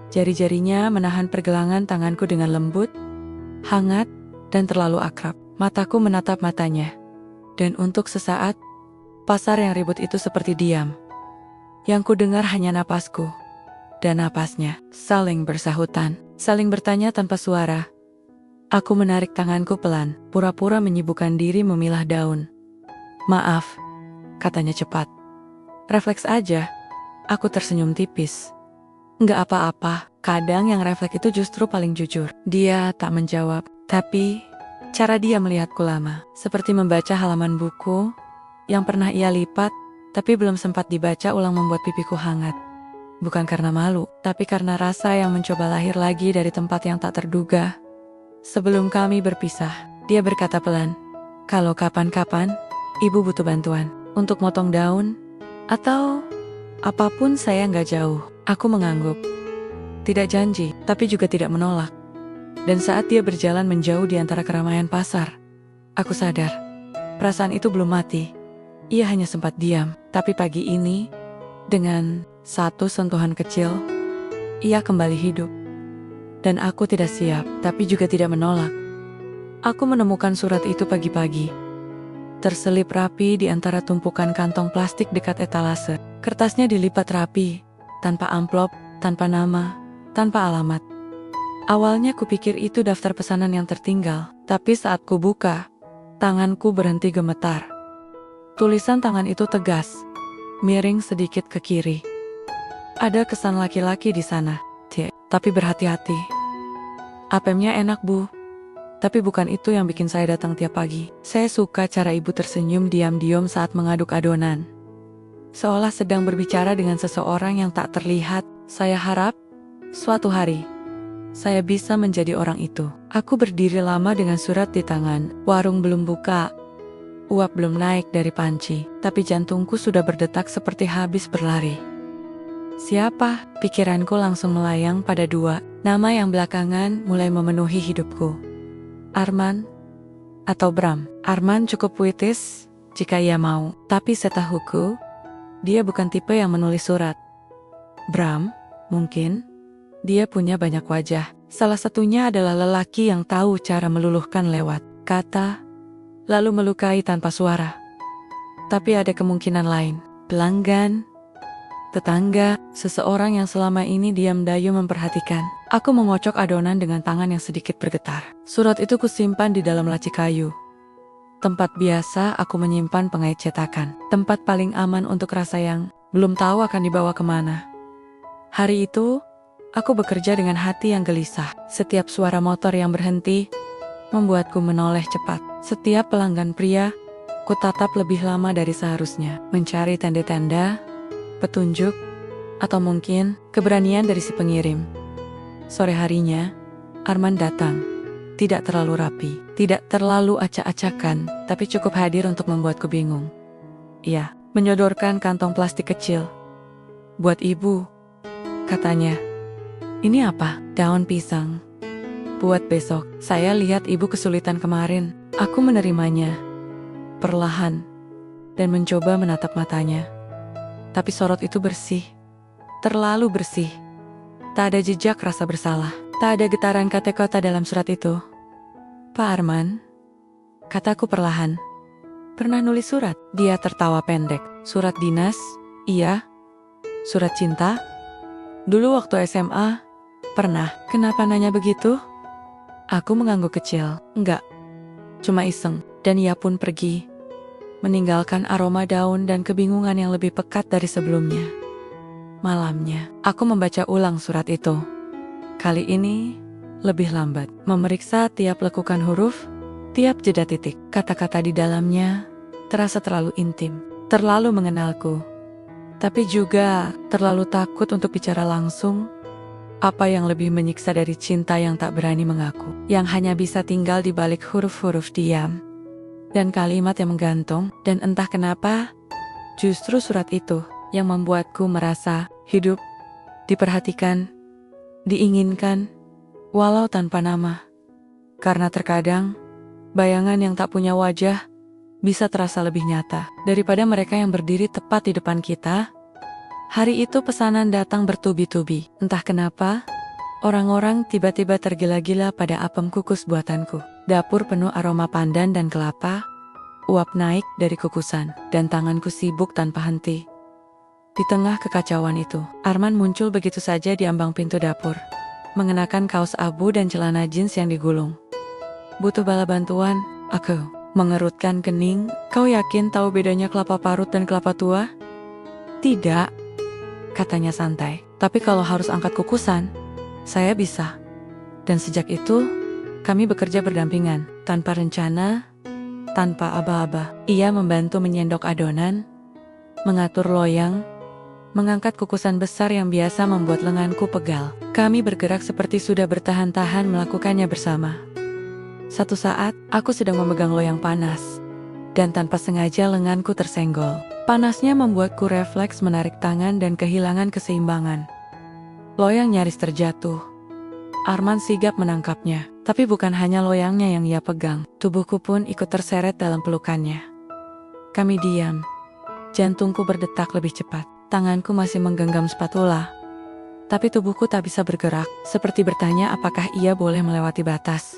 Jari-jarinya menahan pergelangan tanganku dengan lembut, hangat, dan terlalu akrab. Mataku menatap matanya, dan untuk sesaat, pasar yang ribut itu seperti diam. Yang ku dengar hanya napasku, dan napasnya saling bersahutan, saling bertanya tanpa suara. Aku menarik tanganku pelan, pura-pura menyibukkan diri memilah daun. Maaf, katanya cepat. Refleks aja. Aku tersenyum tipis. Nggak apa-apa, kadang yang refleks itu justru paling jujur. Dia tak menjawab, tapi cara dia melihatku lama, seperti membaca halaman buku yang pernah ia lipat, tapi belum sempat dibaca ulang, membuat pipiku hangat. Bukan karena malu, tapi karena rasa yang mencoba lahir lagi dari tempat yang tak terduga. Sebelum kami berpisah, dia berkata pelan, kalau kapan-kapan ibu butuh bantuan untuk motong daun, atau apapun, saya nggak jauh. Aku mengangguk. Tidak janji, tapi juga tidak menolak. Dan saat dia berjalan menjauh di antara keramaian pasar, aku sadar, perasaan itu belum mati. Ia hanya sempat diam, tapi pagi ini, dengan satu sentuhan kecil, ia kembali hidup. Dan aku tidak siap, tapi juga tidak menolak. Aku menemukan surat itu pagi-pagi, terselip rapi di antara tumpukan kantong plastik dekat etalase. Kertasnya dilipat rapi, tanpa amplop, tanpa nama, tanpa alamat. Awalnya kupikir itu daftar pesanan yang tertinggal, tapi saat ku buka, tanganku berhenti gemetar. Tulisan tangan itu tegas, miring sedikit ke kiri. Ada kesan laki-laki di sana, tapi berhati-hati. Apemnya enak, Bu. Tapi bukan itu yang bikin saya datang tiap pagi. Saya suka cara ibu tersenyum diam-diam saat mengaduk adonan. Seolah sedang berbicara dengan seseorang yang tak terlihat. Saya harap, suatu hari, saya bisa menjadi orang itu. Aku berdiri lama dengan surat di tangan. Warung belum buka. Uap belum naik dari panci. Tapi jantungku sudah berdetak seperti habis berlari. Siapa? Pikiranku langsung melayang pada dua nama yang belakangan mulai memenuhi hidupku. Arman atau Bram. Arman cukup puitis jika ia mau. Tapi setahuku, dia bukan tipe yang menulis surat. Bram, mungkin, dia punya banyak wajah. Salah satunya adalah lelaki yang tahu cara meluluhkan lewat kata, lalu melukai tanpa suara. Tapi ada kemungkinan lain. Pelanggan, tetangga, seseorang yang selama ini diam dayu memperhatikan. Aku mengocok adonan dengan tangan yang sedikit bergetar. Surat itu kusimpan di dalam laci kayu. Tempat biasa aku menyimpan pengait cetakan. Tempat paling aman untuk rasa yang belum tahu akan dibawa kemana. Hari itu, aku bekerja dengan hati yang gelisah. Setiap suara motor yang berhenti membuatku menoleh cepat. Setiap pelanggan pria, kutatap lebih lama dari seharusnya. Mencari tanda-tanda, petunjuk, atau mungkin keberanian dari si pengirim. Sore harinya, Arman datang. Tidak terlalu rapi, tidak terlalu acak-acakan, tapi cukup hadir untuk membuatku bingung. Ia menyodorkan kantong plastik kecil. Buat ibu, katanya. Ini apa? Daun pisang. Buat besok. Saya lihat ibu kesulitan kemarin. Aku menerimanya perlahan dan mencoba menatap matanya. Tapi sorot itu bersih, terlalu bersih. Tak ada jejak rasa bersalah, tak ada getaran kata-kata dalam surat itu. Pak Arman, kataku perlahan. Pernah nulis surat? Dia tertawa pendek. Surat dinas? Iya. Surat cinta? Dulu waktu SMA, pernah. Kenapa nanya begitu? Aku mengangguk kecil. Enggak, cuma iseng. Dan ia pun pergi, meninggalkan aroma daun dan kebingungan yang lebih pekat dari sebelumnya. Malamnya, aku membaca ulang surat itu. Kali ini, lebih lambat. Memeriksa tiap lekukan huruf, tiap jeda titik. Kata-kata di dalamnya terasa terlalu intim, terlalu mengenalku. Tapi juga terlalu takut untuk bicara langsung. Apa yang lebih menyiksa dari cinta yang tak berani mengaku, yang hanya bisa tinggal di balik huruf-huruf diam dan kalimat yang menggantung. Dan entah kenapa, justru surat itu yang membuatku merasa hidup, diperhatikan, diinginkan, walau tanpa nama. Karena terkadang, bayangan yang tak punya wajah bisa terasa lebih nyata daripada mereka yang berdiri tepat di depan kita. Hari itu pesanan datang bertubi-tubi. Entah kenapa, orang-orang tiba-tiba tergila-gila pada apem kukus buatanku. Dapur penuh aroma pandan dan kelapa, uap naik dari kukusan, dan tanganku sibuk tanpa henti. Di tengah kekacauan itu, Arman muncul begitu saja di ambang pintu dapur, mengenakan kaos abu dan celana jeans yang digulung. Butuh bala bantuan? Aku mengerutkan kening. Kau yakin tahu bedanya kelapa parut dan kelapa tua? Tidak, katanya santai. Tapi kalau harus angkat kukusan, saya bisa. Dan sejak itu, kami bekerja berdampingan, tanpa rencana, tanpa aba-aba. Ia membantu menyendok adonan, mengatur loyang, mengangkat kukusan besar yang biasa membuat lenganku pegal. Kami bergerak seperti sudah bertahan-tahan melakukannya bersama. Satu saat, aku sedang memegang loyang panas, dan tanpa sengaja lenganku tersenggol. Panasnya membuatku refleks menarik tangan dan kehilangan keseimbangan. Loyang nyaris terjatuh. Arman sigap menangkapnya, tapi bukan hanya loyangnya yang ia pegang. Tubuhku pun ikut terseret dalam pelukannya. Kami diam. Jantungku berdetak lebih cepat. Tanganku masih menggenggam spatula. Tapi tubuhku tak bisa bergerak, seperti bertanya apakah ia boleh melewati batas.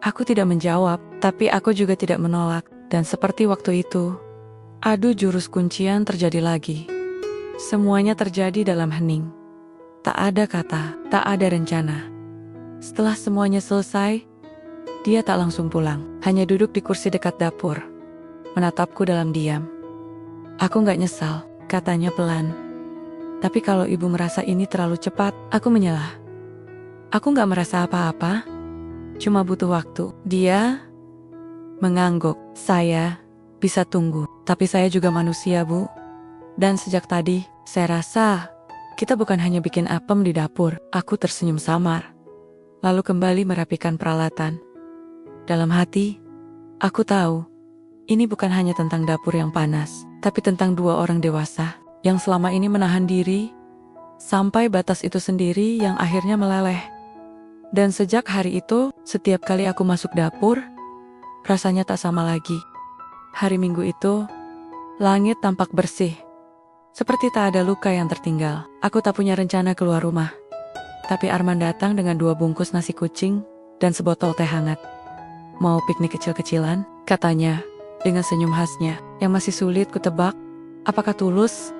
Aku tidak menjawab, tapi aku juga tidak menolak. Dan seperti waktu itu, adu jurus kuncian terjadi lagi. Semuanya terjadi dalam hening. Tak ada kata, tak ada rencana. Setelah semuanya selesai, dia tak langsung pulang. Hanya duduk di kursi dekat dapur, menatapku dalam diam. Aku gak nyesal, katanya pelan. Tapi kalau ibu merasa ini terlalu cepat, aku menyelah. Aku gak merasa apa-apa, cuma butuh waktu. Dia mengangguk. Saya bisa tunggu, tapi saya juga manusia, Bu. Dan sejak tadi, saya rasa kita bukan hanya bikin apem di dapur. Aku tersenyum samar, lalu kembali merapikan peralatan. Dalam hati, aku tahu, ini bukan hanya tentang dapur yang panas, tapi tentang dua orang dewasa yang selama ini menahan diri sampai batas itu sendiri yang akhirnya meleleh. Dan sejak hari itu, setiap kali aku masuk dapur, rasanya tak sama lagi. Hari Minggu itu, langit tampak bersih, seperti tak ada luka yang tertinggal. Aku tak punya rencana keluar rumah, tapi Arman datang dengan 2 bungkus nasi kucing dan sebotol teh hangat. Mau piknik kecil-kecilan, katanya, dengan senyum khasnya, yang masih sulit kutebak, apakah tulus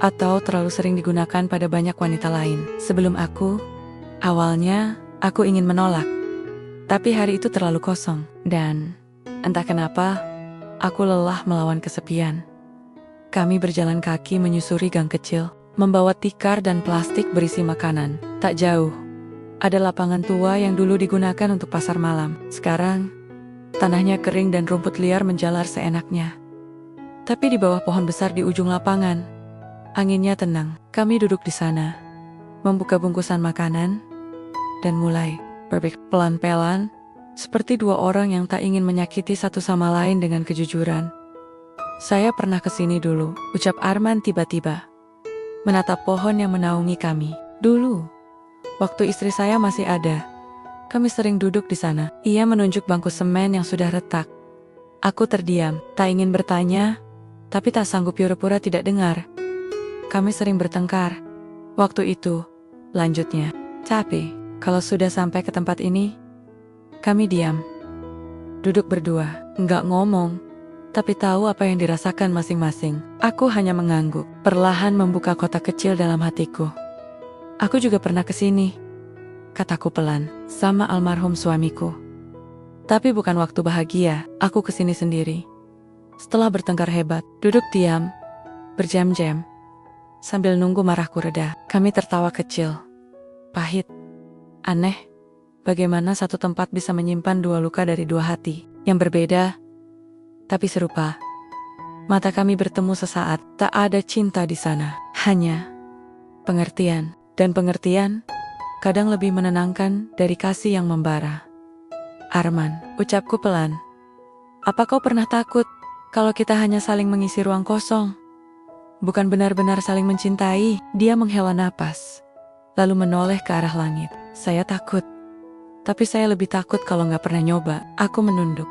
atau terlalu sering digunakan pada banyak wanita lain. Sebelum awalnya aku ingin menolak, tapi hari itu terlalu kosong, dan entah kenapa, aku lelah melawan kesepian. Kami berjalan kaki menyusuri gang kecil, membawa tikar dan plastik berisi makanan. Tak jauh, ada lapangan tua yang dulu digunakan untuk pasar malam. Sekarang, tanahnya kering dan rumput liar menjalar seenaknya. Tapi di bawah pohon besar di ujung lapangan, anginnya tenang. Kami duduk di sana, membuka bungkusan makanan, dan mulai berpikir pelan-pelan, seperti 2 orang yang tak ingin menyakiti satu sama lain dengan kejujuran. Saya pernah kesini dulu, ucap Arman tiba-tiba, menatap pohon yang menaungi kami. Dulu, waktu istri saya masih ada, kami sering duduk di sana. Ia menunjuk bangku semen yang sudah retak. Aku terdiam, tak ingin bertanya, tapi tak sanggup pura-pura tidak dengar. Kami sering bertengkar. Waktu itu, lanjutnya. Tapi, kalau sudah sampai ke tempat ini, kami diam. Duduk berdua, nggak ngomong, tapi tahu apa yang dirasakan masing-masing. Aku hanya mengangguk, perlahan membuka kotak kecil dalam hatiku. Aku juga pernah kesini, kataku pelan, sama almarhum suamiku. Tapi bukan waktu bahagia, aku kesini sendiri. Setelah bertengkar hebat, duduk diam, berjam-jam, sambil nunggu marahku reda. Kami tertawa kecil, pahit, aneh. Bagaimana satu tempat bisa menyimpan 2 luka dari 2 hati yang berbeda, tapi serupa. Mata kami bertemu sesaat, tak ada cinta di sana, hanya pengertian. Dan pengertian kadang lebih menenangkan dari kasih yang membara. Arman, ucapku pelan. Apa kau pernah takut kalau kita hanya saling mengisi ruang kosong? Bukan benar-benar saling mencintai. Dia menghela napas, lalu menoleh ke arah langit. Saya takut, tapi saya lebih takut kalau nggak pernah nyoba. Aku menunduk.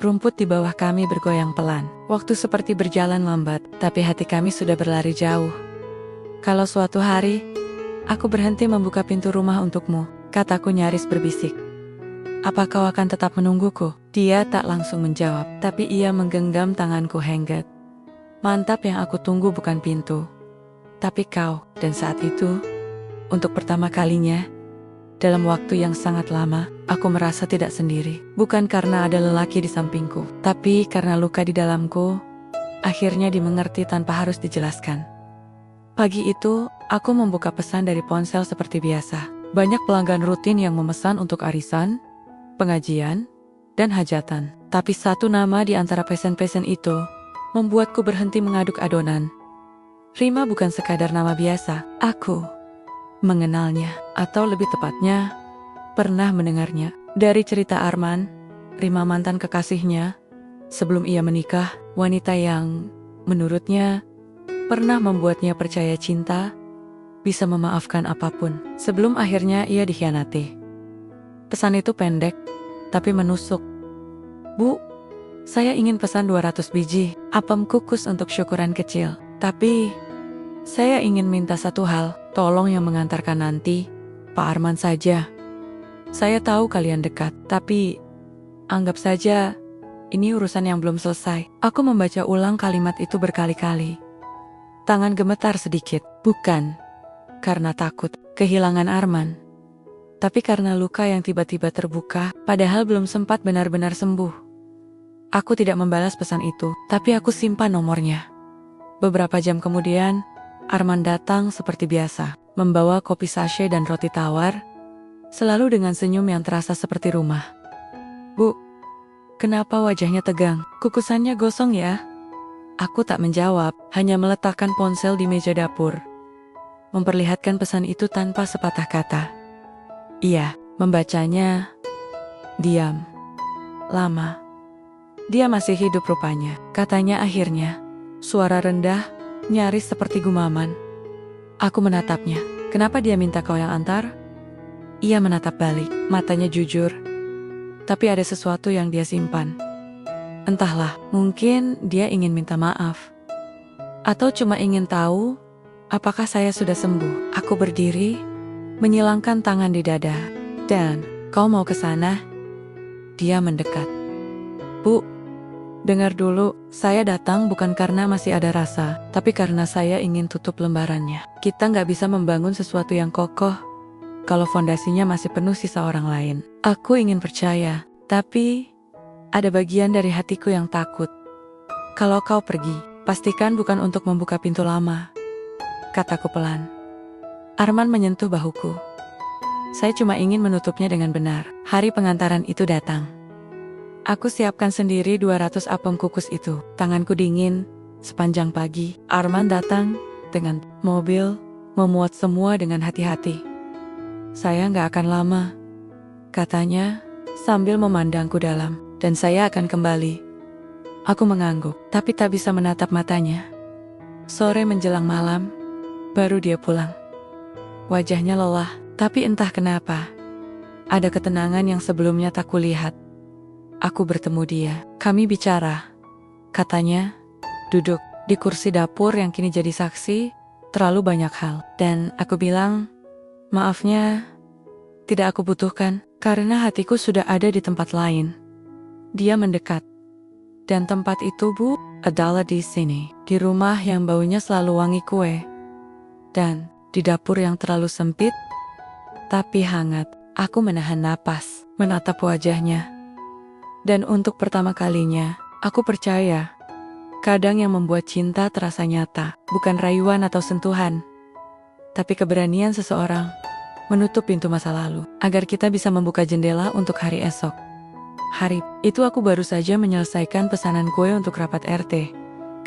Rumput di bawah kami bergoyang pelan. Waktu seperti berjalan lambat, tapi hati kami sudah berlari jauh. Kalau suatu hari, aku berhenti membuka pintu rumah untukmu, kataku nyaris berbisik. Apa kau akan tetap menungguku? Dia tak langsung menjawab, tapi ia menggenggam tanganku henggat. Mantap, yang aku tunggu bukan pintu, tapi kau. Dan saat itu, untuk pertama kalinya, dalam waktu yang sangat lama, aku merasa tidak sendiri. Bukan karena ada lelaki di sampingku, tapi karena luka di dalamku akhirnya dimengerti tanpa harus dijelaskan. Pagi itu, aku membuka pesan dari ponsel seperti biasa. Banyak pelanggan rutin yang memesan untuk arisan, pengajian, dan hajatan. Tapi satu nama di antara pesen-pesen itu membuatku berhenti mengaduk adonan. Rima bukan sekadar nama biasa. Aku mengenalnya, atau lebih tepatnya, pernah mendengarnya. Dari cerita Arman, Rima mantan kekasihnya, sebelum ia menikah, wanita yang, menurutnya, pernah membuatnya percaya cinta, bisa memaafkan apapun, sebelum akhirnya ia dikhianati. Pesan itu pendek, tapi menusuk. Bu, saya ingin pesan 200 biji apem kukus untuk syukuran kecil. Tapi, saya ingin minta satu hal, tolong yang mengantarkan nanti, Pak Arman saja. Saya tahu kalian dekat, tapi anggap saja ini urusan yang belum selesai. Aku membaca ulang kalimat itu berkali-kali. Tangan gemetar sedikit, bukan karena takut kehilangan Arman, Tapi karena luka yang tiba-tiba terbuka, padahal belum sempat benar-benar sembuh, aku tidak membalas pesan itu, tapi aku simpan nomornya. Beberapa jam kemudian, Arman datang seperti biasa, membawa kopi sachet dan roti tawar, selalu dengan senyum yang terasa seperti rumah. "Bu, kenapa wajahnya tegang? Kukusannya gosong ya?" Aku tak menjawab, hanya meletakkan ponsel di meja dapur, memperlihatkan pesan itu tanpa sepatah kata. Iya, membacanya diam. Lama. "Dia masih hidup rupanya," katanya akhirnya. Suara rendah, nyaris seperti gumaman. Aku menatapnya. "Kenapa dia minta kau yang antar?" Ia menatap balik, matanya jujur. Tapi ada sesuatu yang dia simpan. Entahlah, mungkin dia ingin minta maaf. Atau cuma ingin tahu apakah saya sudah sembuh. Aku berdiri, menyilangkan tangan di dada. "Dan, kau mau ke sana?" Dia mendekat. "Bu, dengar dulu, saya datang bukan karena masih ada rasa, tapi karena saya ingin tutup lembarannya. Kita nggak bisa membangun sesuatu yang kokoh kalau fondasinya masih penuh sisa orang lain. Aku ingin percaya, tapi ada bagian dari hatiku yang takut. Kalau kau pergi, pastikan bukan untuk membuka pintu lama," kataku pelan. Arman menyentuh bahuku. Saya cuma ingin menutupnya dengan benar. Hari pengantaran itu datang. Aku siapkan sendiri 200 apem kukus itu. Tanganku dingin sepanjang pagi. Arman datang dengan mobil, memuat semua dengan hati-hati. "Saya nggak akan lama," katanya sambil memandangku dalam. "Dan saya akan kembali." Aku mengangguk, tapi tak bisa menatap matanya. Sore menjelang malam, baru dia pulang. Wajahnya lelah, tapi entah kenapa, ada ketenangan yang sebelumnya tak kulihat. Aku bertemu dia. Kami bicara. Katanya, duduk di kursi dapur yang kini jadi saksi terlalu banyak hal. Dan aku bilang, maafnya, tidak aku butuhkan, karena hatiku sudah ada di tempat lain. Dia mendekat. Dan tempat itu, Bu, adalah di sini. Di rumah yang baunya selalu wangi kue. Dan di dapur yang terlalu sempit, tapi hangat. Aku menahan napas, menatap wajahnya. Dan untuk pertama kalinya, aku percaya, kadang yang membuat cinta terasa nyata, bukan rayuan atau sentuhan, tapi keberanian seseorang menutup pintu masa lalu, agar kita bisa membuka jendela untuk hari esok. Hari itu aku baru saja menyelesaikan pesanan kue untuk rapat RT,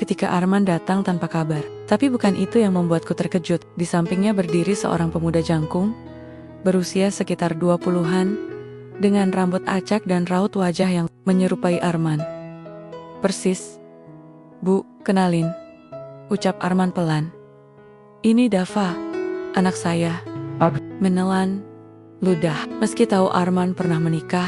ketika Arman datang tanpa kabar. Tapi bukan itu yang membuatku terkejut. Di sampingnya berdiri seorang pemuda jangkung, berusia sekitar 20-an, dengan rambut acak dan raut wajah yang menyerupai Arman. "Persis. Bu, kenalin," ucap Arman pelan. "Ini Dava, anak saya." Menelan ludah. Meski tahu Arman pernah menikah,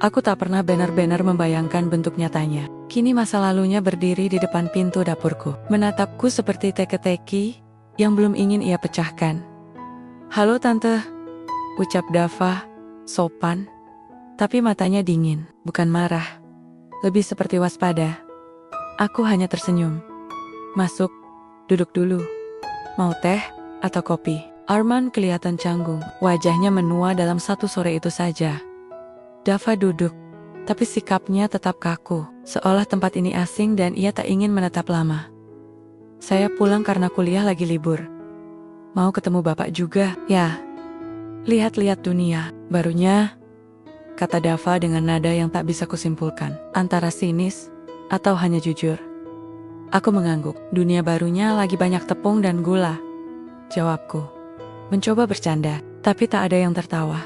aku tak pernah benar-benar membayangkan bentuk nyatanya. Kini masa lalunya berdiri di depan pintu dapurku, menatapku seperti teka-teki yang belum ingin ia pecahkan. "Halo Tante," ucap Dava, sopan, tapi matanya dingin, bukan marah, lebih seperti waspada. Aku hanya tersenyum. "Masuk, duduk dulu. Mau teh atau kopi?" Arman kelihatan canggung, wajahnya menua dalam satu sore itu saja. Dava duduk, tapi sikapnya tetap kaku, seolah tempat ini asing dan ia tak ingin menetap lama. "Saya pulang karena kuliah lagi libur. Mau ketemu Bapak juga, ya? Lihat-lihat dunia barunya," kata Dava dengan nada yang tak bisa kusimpulkan, antara sinis atau hanya jujur. Aku mengangguk. "Dunia barunya lagi banyak tepung dan gula," jawabku. Mencoba bercanda, tapi tak ada yang tertawa.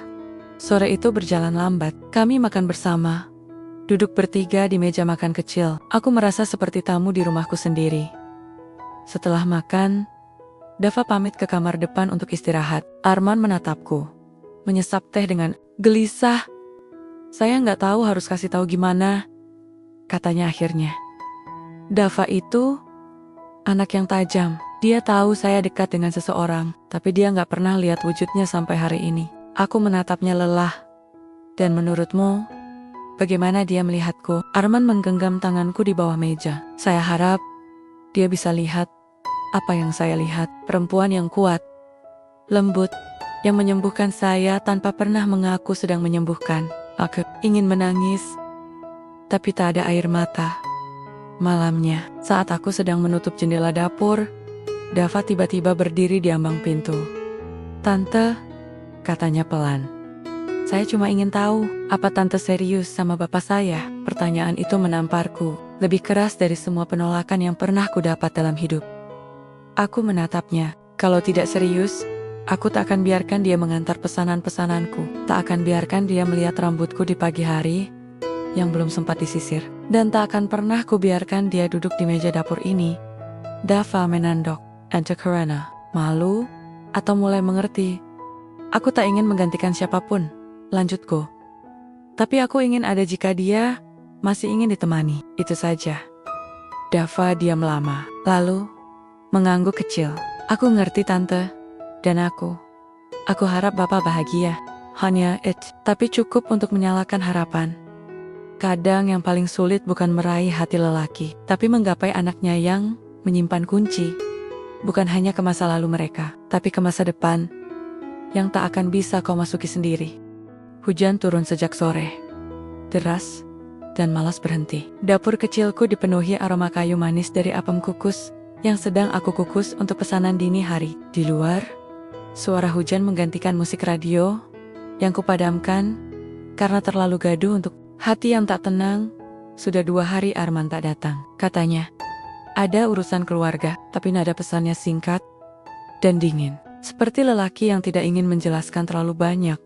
Sore itu berjalan lambat. Kami makan bersama, duduk bertiga di meja makan kecil. Aku merasa seperti tamu di rumahku sendiri. Setelah makan, Dava pamit ke kamar depan untuk istirahat. Arman menatapku, menyesap teh dengan gelisah. "Saya nggak tahu harus kasih tahu gimana," katanya akhirnya. Dava itu anak yang tajam. Dia tahu saya dekat dengan seseorang, tapi dia nggak pernah lihat wujudnya sampai hari ini. Aku menatapnya lelah. "Dan menurutmu, bagaimana dia melihatku?" Arman menggenggam tanganku di bawah meja. "Saya harap dia bisa lihat apa yang saya lihat. Perempuan yang kuat, lembut, yang menyembuhkan saya tanpa pernah mengaku sedang menyembuhkan. Aku ingin menangis, tapi tak ada air mata. Malamnya, saat aku sedang menutup jendela dapur, Dava tiba-tiba berdiri di ambang pintu. "Tante," katanya pelan. "Saya cuma ingin tahu, apa tante serius sama bapak saya?" Pertanyaan itu menamparku, lebih keras dari semua penolakan yang pernah ku dapat dalam hidup. Aku menatapnya. Kalau tidak serius, aku tak akan biarkan dia mengantar pesanan-pesananku. Tak akan biarkan dia melihat rambutku di pagi hari yang belum sempat disisir. Dan tak akan pernah ku biarkan dia duduk di meja dapur ini. Dava menandok. Enter Karana. Malu? Atau mulai mengerti? "Aku tak ingin menggantikan siapapun," lanjutku. "Tapi aku ingin ada jika dia masih ingin ditemani. Itu saja." Dava diam lama, lalu mengangguk kecil. "Aku ngerti tante, dan aku harap bapak bahagia. Hanya tapi cukup untuk menyalakan harapan. Kadang yang paling sulit bukan meraih hati lelaki, tapi menggapai anaknya yang menyimpan kunci. Bukan hanya ke masa lalu mereka, tapi ke masa depan yang tak akan bisa kau masuki sendiri." Hujan turun sejak sore, deras dan malas berhenti. Dapur kecilku dipenuhi aroma kayu manis dari apem kukus yang sedang aku kukus untuk pesanan dini hari. Di luar, suara hujan menggantikan musik radio yang kupadamkan karena terlalu gaduh untuk hati yang tak tenang. Sudah 2 hari Arman tak datang. Katanya, ada urusan keluarga, tapi nada pesannya singkat dan dingin. Seperti lelaki yang tidak ingin menjelaskan terlalu banyak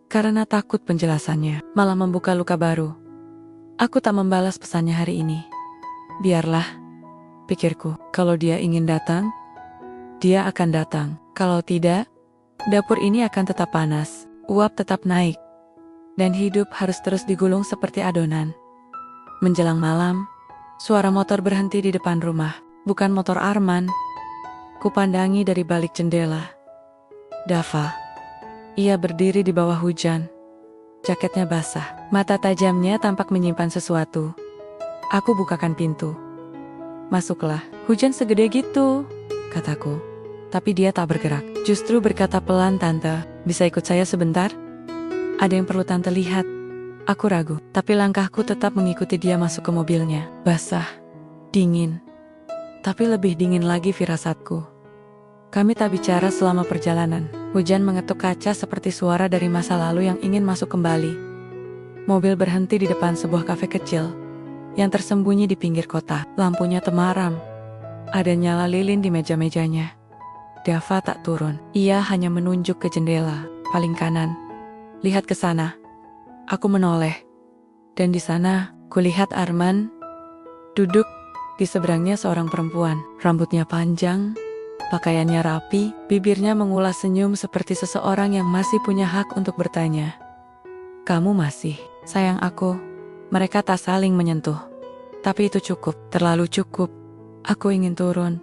karena takut penjelasannya malah membuka luka baru. Aku tak membalas pesannya hari ini. Biarlah, pikirku, kalau dia ingin datang, dia akan datang. Kalau tidak, dapur ini akan tetap panas, uap tetap naik, dan hidup harus terus digulung seperti adonan. Menjelang malam, suara motor berhenti di depan rumah. Bukan motor Arman. Kupandangi dari balik jendela. Dava. Ia berdiri di bawah hujan. Jaketnya basah. Mata tajamnya tampak menyimpan sesuatu. Aku bukakan pintu. "Masuklah." "Hujan segede gitu," kataku. Tapi dia tak bergerak. Justru berkata pelan, "Tante, bisa ikut saya sebentar? Ada yang perlu tante lihat." Aku ragu, tapi langkahku tetap mengikuti dia masuk ke mobilnya. Basah, dingin, tapi lebih dingin lagi firasatku. Kami tak bicara selama perjalanan. Hujan mengetuk kaca seperti suara dari masa lalu yang ingin masuk kembali. Mobil berhenti di depan sebuah kafe kecil yang tersembunyi di pinggir kota. Lampunya temaram. Ada nyala lilin di meja-mejanya. Dava tak turun. Ia hanya menunjuk ke jendela paling kanan. "Lihat ke sana." Aku menoleh. Dan di sana, kulihat Arman duduk di seberangnya seorang perempuan. Rambutnya panjang, pakaiannya rapi, bibirnya mengulas senyum seperti seseorang yang masih punya hak untuk bertanya. "Kamu masih sayang aku?" Mereka tak saling menyentuh. Tapi itu cukup, terlalu cukup. Aku ingin turun,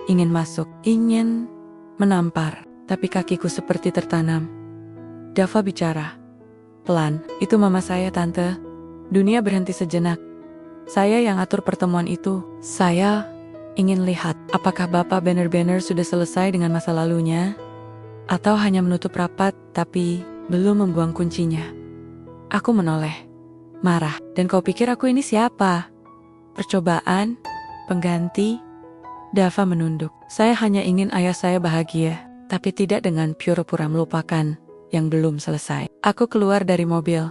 ingin masuk, ingin menampar, tapi kakiku seperti tertanam. Dava bicara. Pelan, "Itu mama saya, tante." Dunia berhenti sejenak. Saya yang atur pertemuan itu. Saya ingin lihat apakah bapak benar-benar sudah selesai dengan masa lalunya, atau hanya menutup rapat tapi belum membuang kuncinya. Aku menoleh, marah. "Dan kau pikir aku ini siapa? Percobaan? Pengganti?" Dava menunduk. "Saya hanya ingin ayah saya bahagia, tapi tidak dengan pura-pura melupakan yang belum selesai." Aku keluar dari mobil.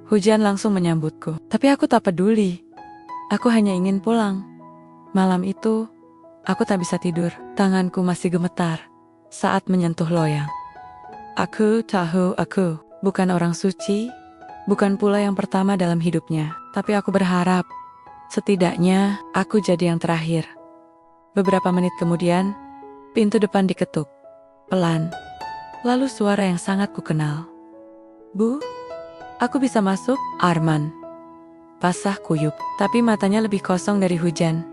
Hujan langsung menyambutku, tapi aku tak peduli. Aku hanya ingin pulang. Malam itu, aku tak bisa tidur. Tanganku masih gemetar saat menyentuh loyang. Aku tahu aku bukan orang suci, bukan pula yang pertama dalam hidupnya. Tapi aku berharap, setidaknya aku jadi yang terakhir. Beberapa menit kemudian, pintu depan diketuk. Pelan. Lalu suara yang sangat kukenal. "Bu, aku bisa masuk?" Arman. Basah kuyup, tapi matanya lebih kosong dari hujan.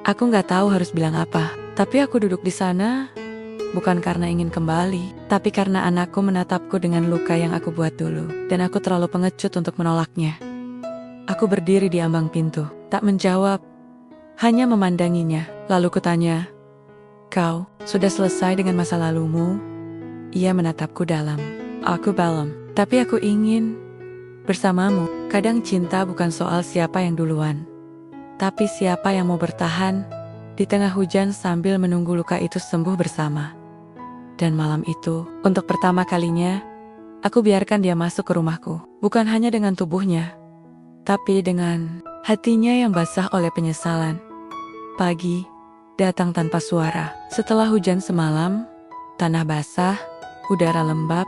Aku gak tahu harus bilang apa, tapi aku duduk di sana, bukan karena ingin kembali, tapi karena anakku menatapku dengan luka yang aku buat dulu, dan aku terlalu pengecut untuk menolaknya. Aku berdiri di ambang pintu, tak menjawab, hanya memandanginya. Lalu kutanya, "Kau sudah selesai dengan masa lalumu?" Ia menatapku dalam. Aku belum, tapi aku ingin bersamamu. Kadang cinta bukan soal siapa yang duluan, tapi siapa yang mau bertahan di tengah hujan sambil menunggu luka itu sembuh bersama. Dan malam itu, untuk pertama kalinya, aku biarkan dia masuk ke rumahku. Bukan hanya dengan tubuhnya, tapi dengan hatinya yang basah oleh penyesalan. Pagi datang tanpa suara. Setelah hujan semalam, tanah basah, udara lembab,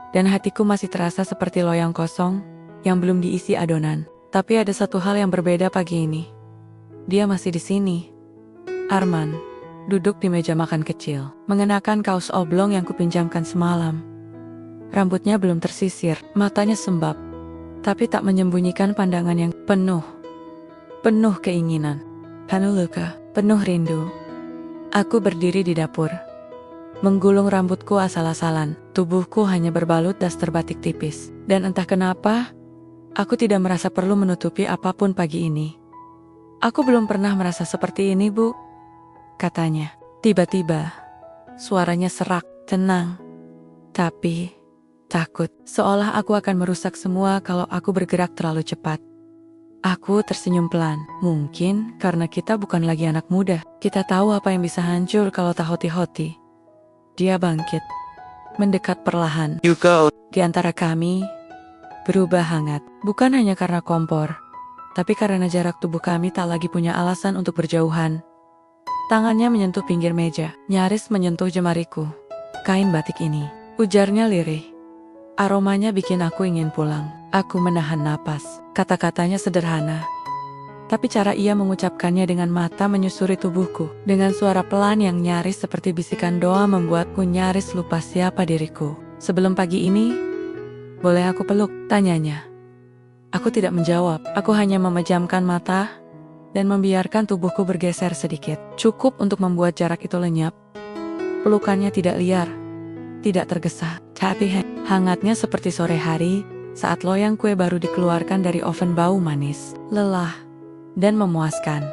dan hatiku masih terasa seperti loyang kosong yang belum diisi adonan. Tapi ada satu hal yang berbeda pagi ini. Dia masih di sini. Arman duduk di meja makan kecil, mengenakan kaos oblong yang kupinjamkan semalam. Rambutnya belum tersisir, matanya sembab, tapi tak menyembunyikan pandangan yang penuh keinginan, penuh luka, penuh rindu. Aku berdiri di dapur, menggulung rambutku asal-asalan. Tubuhku hanya berbalut daster batik tipis, dan entah kenapa, aku tidak merasa perlu menutupi apapun pagi ini. Aku belum pernah merasa seperti ini, Bu, katanya. Tiba-tiba, suaranya serak, tenang, tapi takut, seolah aku akan merusak semua kalau aku bergerak terlalu cepat. Aku tersenyum pelan. Mungkin karena kita bukan lagi anak muda. Kita tahu apa yang bisa hancur kalau tak hoti-hoti. Dia bangkit, mendekat perlahan. Di antara kami berubah hangat, bukan hanya karena kompor, tapi karena jarak tubuh kami tak lagi punya alasan untuk berjauhan. Tangannya menyentuh pinggir meja, nyaris menyentuh jemariku. Kain batik ini, ujarnya lirih. Aromanya bikin aku ingin pulang. Aku menahan napas. Kata-katanya sederhana, tapi cara ia mengucapkannya dengan mata menyusuri tubuhku. Dengan suara pelan yang nyaris seperti bisikan doa membuatku nyaris lupa siapa diriku. Sebelum pagi ini, boleh aku peluk? Tanyanya. Aku tidak menjawab. Aku hanya memejamkan mata dan membiarkan tubuhku bergeser sedikit. Cukup untuk membuat jarak itu lenyap. Pelukannya tidak liar, tidak tergesa, tapi hangatnya seperti sore hari saat loyang kue baru dikeluarkan dari oven, bau manis, lelah, dan memuaskan.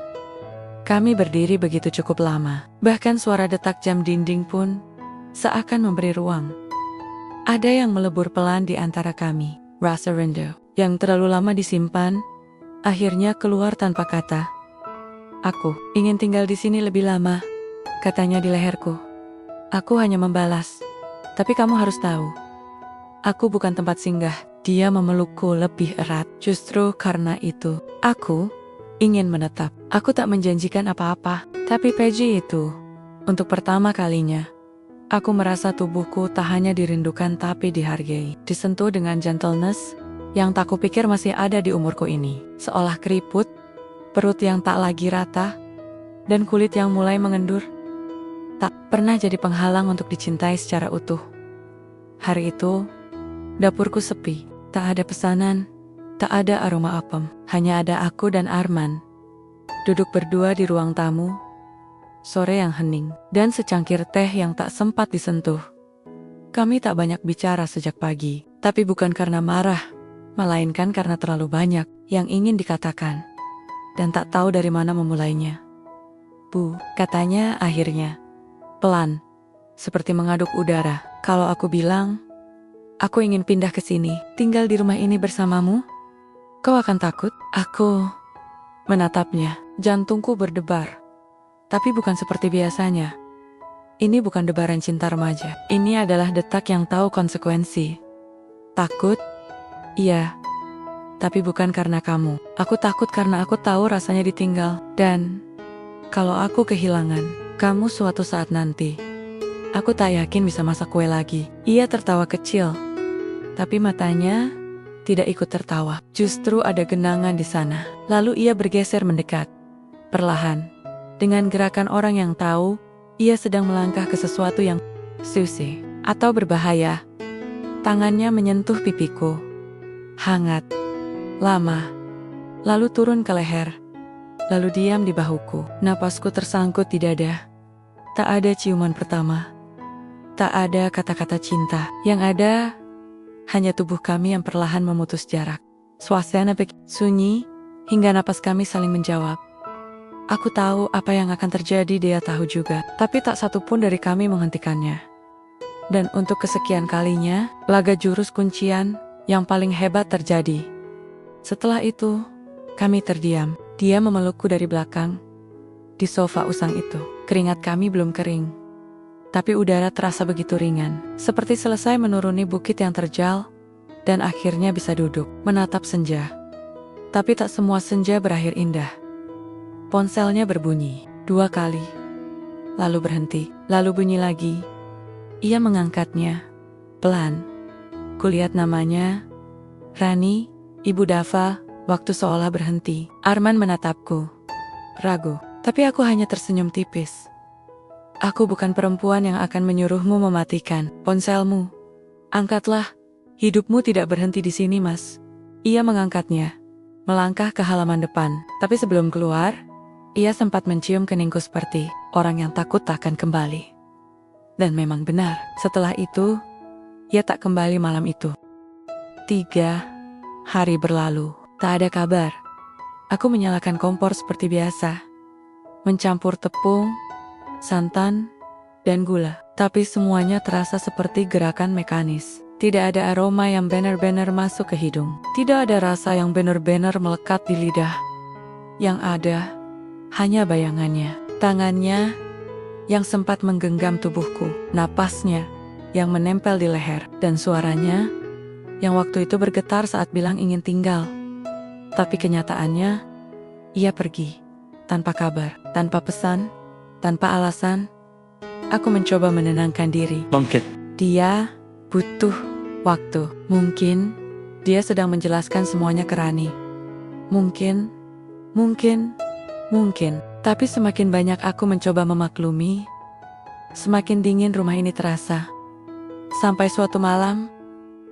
Kami berdiri begitu cukup lama, bahkan suara detak jam dinding pun seakan memberi ruang. Ada yang melebur pelan di antara kami, rasa rindu yang terlalu lama disimpan, akhirnya keluar tanpa kata. Aku ingin tinggal di sini lebih lama, katanya di leherku. Aku hanya membalas, tapi kamu harus tahu, aku bukan tempat singgah. Dia memelukku lebih erat. Justru karena itu, aku ingin menetap. Aku tak menjanjikan apa-apa, tapi pagi itu, untuk pertama kalinya, aku merasa tubuhku tak hanya dirindukan tapi dihargai. Disentuh dengan gentleness yang tak kupikir masih ada di umurku ini. Seolah keriput, perut yang tak lagi rata, dan kulit yang mulai mengendur. Tak pernah jadi penghalang untuk dicintai secara utuh. Hari itu, dapurku sepi. Tak ada pesanan, tak ada aroma apem. Hanya ada aku dan Arman, duduk berdua di ruang tamu. Sore yang hening, dan secangkir teh yang tak sempat disentuh. Kami tak banyak bicara sejak pagi, tapi bukan karena marah, melainkan karena terlalu banyak yang ingin dikatakan, dan tak tahu dari mana memulainya. Bu, katanya akhirnya, pelan, seperti mengaduk udara. Kalau aku bilang, aku ingin pindah ke sini, tinggal di rumah ini bersamamu, kau akan takut? Aku menatapnya, jantungku berdebar, tapi bukan seperti biasanya. Ini bukan debaran cinta remaja, ini adalah detak yang tahu konsekuensi. Takut? Iya, tapi bukan karena kamu. Aku takut karena aku tahu rasanya ditinggal, dan kalau aku kehilangan kamu suatu saat nanti, aku tak yakin bisa masak kue lagi. Ia tertawa kecil, tapi matanya tidak ikut tertawa. Justru ada genangan di sana. Lalu ia bergeser mendekat, perlahan, dengan gerakan orang yang tahu ia sedang melangkah ke sesuatu yang suci atau berbahaya. Tangannya menyentuh pipiku, hangat, lama, lalu turun ke leher, lalu diam di bahuku. Napasku tersangkut di dada. Tak ada ciuman pertama, tak ada kata-kata cinta. Yang ada hanya tubuh kami yang perlahan memutus jarak. Suasana sunyi hingga napas kami saling menjawab. Aku tahu apa yang akan terjadi, dia tahu juga, tapi tak satu pun dari kami menghentikannya. Dan untuk kesekian kalinya, laga jurus kuncian yang paling hebat terjadi. Setelah itu, kami terdiam. Dia memelukku dari belakang. Di sofa usang itu, keringat kami belum kering. Tapi udara terasa begitu ringan. Seperti selesai menuruni bukit yang terjal, dan akhirnya bisa duduk, menatap senja. Tapi tak semua senja berakhir indah. Ponselnya berbunyi 2 kali. Lalu berhenti, lalu bunyi lagi. Ia mengangkatnya. Pelan. Kulihat namanya. Rani, Ibu Dava. Waktu seolah berhenti. Arman menatapku. Ragu. Tapi aku hanya tersenyum tipis. Aku bukan perempuan yang akan menyuruhmu mematikan ponselmu. Angkatlah. Hidupmu tidak berhenti di sini, Mas. Ia mengangkatnya. Melangkah ke halaman depan. Tapi sebelum keluar, ia sempat mencium keningku seperti orang yang takut tak akan kembali. Dan memang benar, setelah itu, ia tak kembali malam itu. 3 hari berlalu, tak ada kabar. Aku menyalakan kompor seperti biasa. Mencampur tepung, santan, dan gula. Tapi semuanya terasa seperti gerakan mekanis. Tidak ada aroma yang benar-benar masuk ke hidung. Tidak ada rasa yang benar-benar melekat di lidah. Yang ada hanya bayangannya, tangannya yang sempat menggenggam tubuhku, napasnya yang menempel di leher, dan suaranya yang waktu itu bergetar saat bilang ingin tinggal. Tapi kenyataannya, ia pergi, tanpa kabar, tanpa pesan, tanpa alasan. Aku mencoba menenangkan diri. Dia butuh waktu. Mungkin dia sedang menjelaskan semuanya ke Rani. Mungkin. Tapi semakin banyak aku mencoba memaklumi, semakin dingin rumah ini terasa. Sampai suatu malam,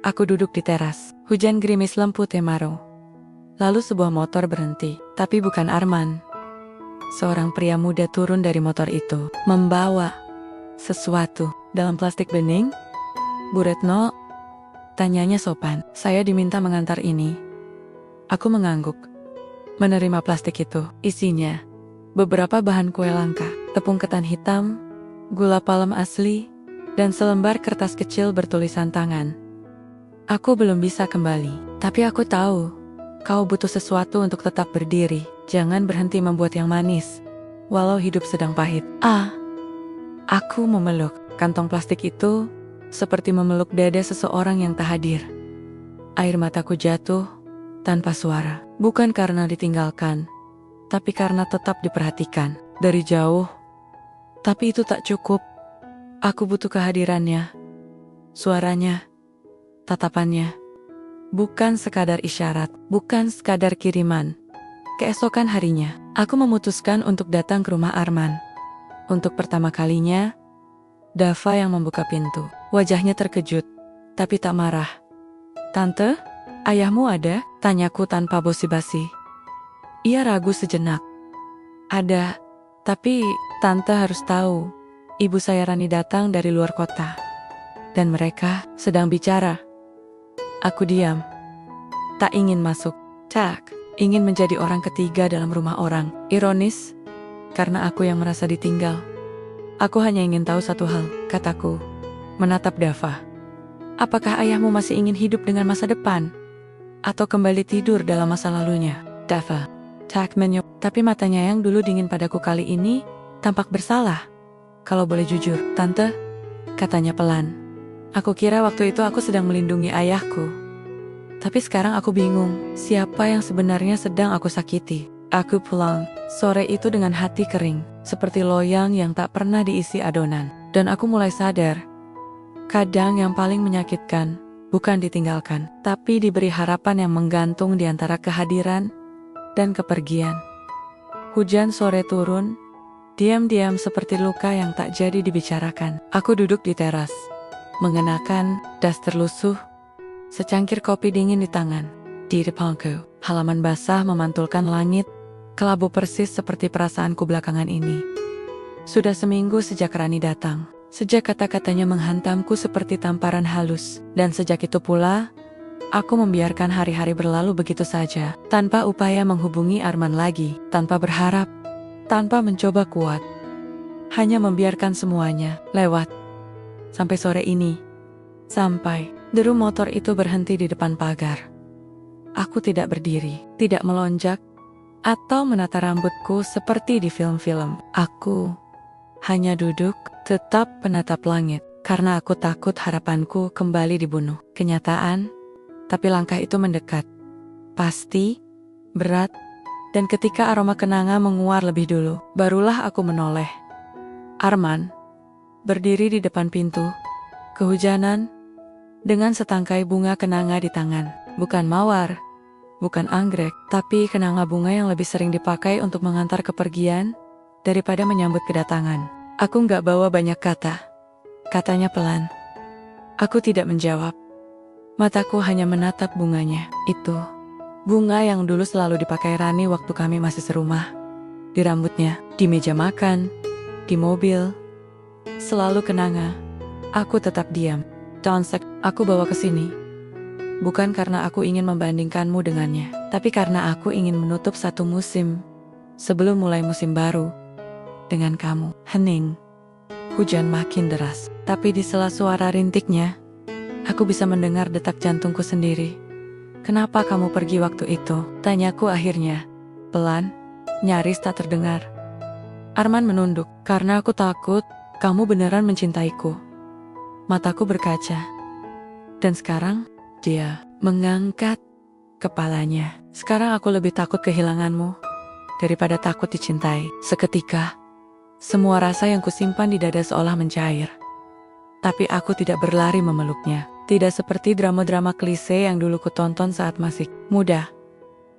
aku duduk di teras. Hujan gerimis lembut Temaro. Lalu sebuah motor berhenti, tapi bukan Arman. Seorang pria muda turun dari motor itu, membawa sesuatu dalam plastik bening. Bu Retno, tanyanya sopan. Saya diminta mengantar ini. Aku mengangguk. Menerima plastik itu, isinya beberapa bahan kue langka, tepung ketan hitam, gula palem asli, dan selembar kertas kecil bertulisan tangan. Aku belum bisa kembali, tapi aku tahu kau butuh sesuatu untuk tetap berdiri. Jangan berhenti membuat yang manis, walau hidup sedang pahit. Aku memeluk kantong plastik itu seperti memeluk dada seseorang yang tak hadir. Air mataku jatuh tanpa suara, bukan karena ditinggalkan, tapi karena tetap diperhatikan dari jauh. Tapi itu tak cukup. Aku butuh kehadirannya, suaranya, tatapannya. Bukan sekadar isyarat, bukan sekadar kiriman. Keesokan harinya, aku memutuskan untuk datang ke rumah Arman. Untuk pertama kalinya, Dava yang membuka pintu. Wajahnya terkejut, tapi tak marah. Tante, ayahmu ada? Tanyaku tanpa basa-basi. Ia ragu sejenak. Ada, tapi tante harus tahu. Ibu saya Rani datang dari luar kota. Dan mereka sedang bicara. Aku diam. Tak ingin masuk. Tak ingin menjadi orang ketiga dalam rumah orang. Ironis, karena aku yang merasa ditinggal. Aku hanya ingin tahu satu hal, kataku, menatap Dava. Apakah ayahmu masih ingin hidup dengan masa depan? Atau kembali tidur dalam masa lalunya? Dava tak menyok, tapi matanya yang dulu dingin padaku kali ini tampak bersalah. Kalau boleh jujur, tante, katanya pelan. Aku kira waktu itu aku sedang melindungi ayahku. Tapi sekarang aku bingung, siapa yang sebenarnya sedang aku sakiti. Aku pulang sore itu dengan hati kering, seperti loyang yang tak pernah diisi adonan. Dan aku mulai sadar, kadang yang paling menyakitkan bukan ditinggalkan, tapi diberi harapan yang menggantung di antara kehadiran dan kepergian. Hujan sore turun, diam-diam seperti luka yang tak jadi dibicarakan. Aku duduk di teras, mengenakan das terlusuh, secangkir kopi dingin di tangan. Di depanku, halaman basah memantulkan langit, kelabu persis seperti perasaanku belakangan ini. Sudah seminggu sejak Rani datang, sejak kata-katanya menghantamku seperti tamparan halus, dan sejak itu pula, aku membiarkan hari-hari berlalu begitu saja, tanpa upaya menghubungi Arman lagi, tanpa berharap, tanpa mencoba kuat. Hanya membiarkan semuanya lewat. sampai sore ini. Sampai deru motor itu berhenti di depan pagar. Aku tidak berdiri, tidak melonjak, atau menata rambutku seperti di film-film. Aku hanya duduk, tetap menatap langit, karena aku takut harapanku kembali dibunuh. Kenyataan, tapi langkah itu mendekat. Pasti, berat, dan ketika aroma kenanga menguar lebih dulu, barulah aku menoleh. Arman berdiri di depan pintu, kehujanan, dengan setangkai bunga kenanga di tangan. Bukan mawar, bukan anggrek, tapi kenanga bunga yang lebih sering dipakai untuk mengantar kepergian daripada menyambut kedatangan. Aku nggak bawa banyak kata, katanya pelan. Aku tidak menjawab. Mataku hanya menatap bunganya. Itu bunga yang dulu selalu dipakai Rani waktu kami masih serumah. Di rambutnya, di meja makan, di mobil. Selalu kenanga. Aku tetap diam. Tonsek, aku bawa ke sini. Bukan karena aku ingin membandingkanmu dengannya, tapi karena aku ingin menutup satu musim sebelum mulai musim baru dengan kamu. Hening. Hujan makin deras, tapi di sela suara rintiknya, aku bisa mendengar detak jantungku sendiri. Kenapa kamu pergi waktu itu? Tanyaku akhirnya. Pelan, nyaris tak terdengar. Arman menunduk, karena aku takut kamu beneran mencintaiku. Mataku berkaca. Dan sekarang, dia mengangkat kepalanya. Sekarang aku lebih takut kehilanganmu daripada takut dicintai. Seketika, semua rasa yang kusimpan di dada seolah mencair. Tapi aku tidak berlari memeluknya. Tidak seperti drama-drama klise yang dulu kutonton saat masih muda.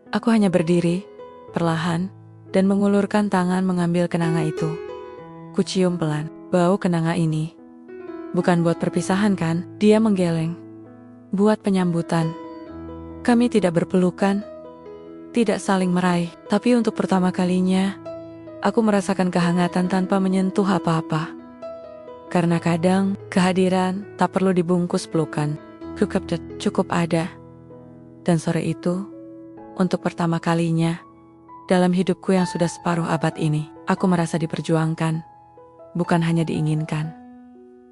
Aku hanya berdiri, perlahan, dan mengulurkan tangan mengambil kenanga itu. Kucium pelan, bau kenanga ini. Bukan buat perpisahan kan? Dia menggeleng. Buat penyambutan. Kami tidak berpelukan, tidak saling meraih, tapi untuk pertama kalinya, aku merasakan kehangatan tanpa menyentuh apa-apa. Karena kadang, kehadiran tak perlu dibungkus pelukan. Cukup ada. Dan sore itu, untuk pertama kalinya, dalam hidupku yang sudah separuh abad ini, aku merasa diperjuangkan, bukan hanya diinginkan.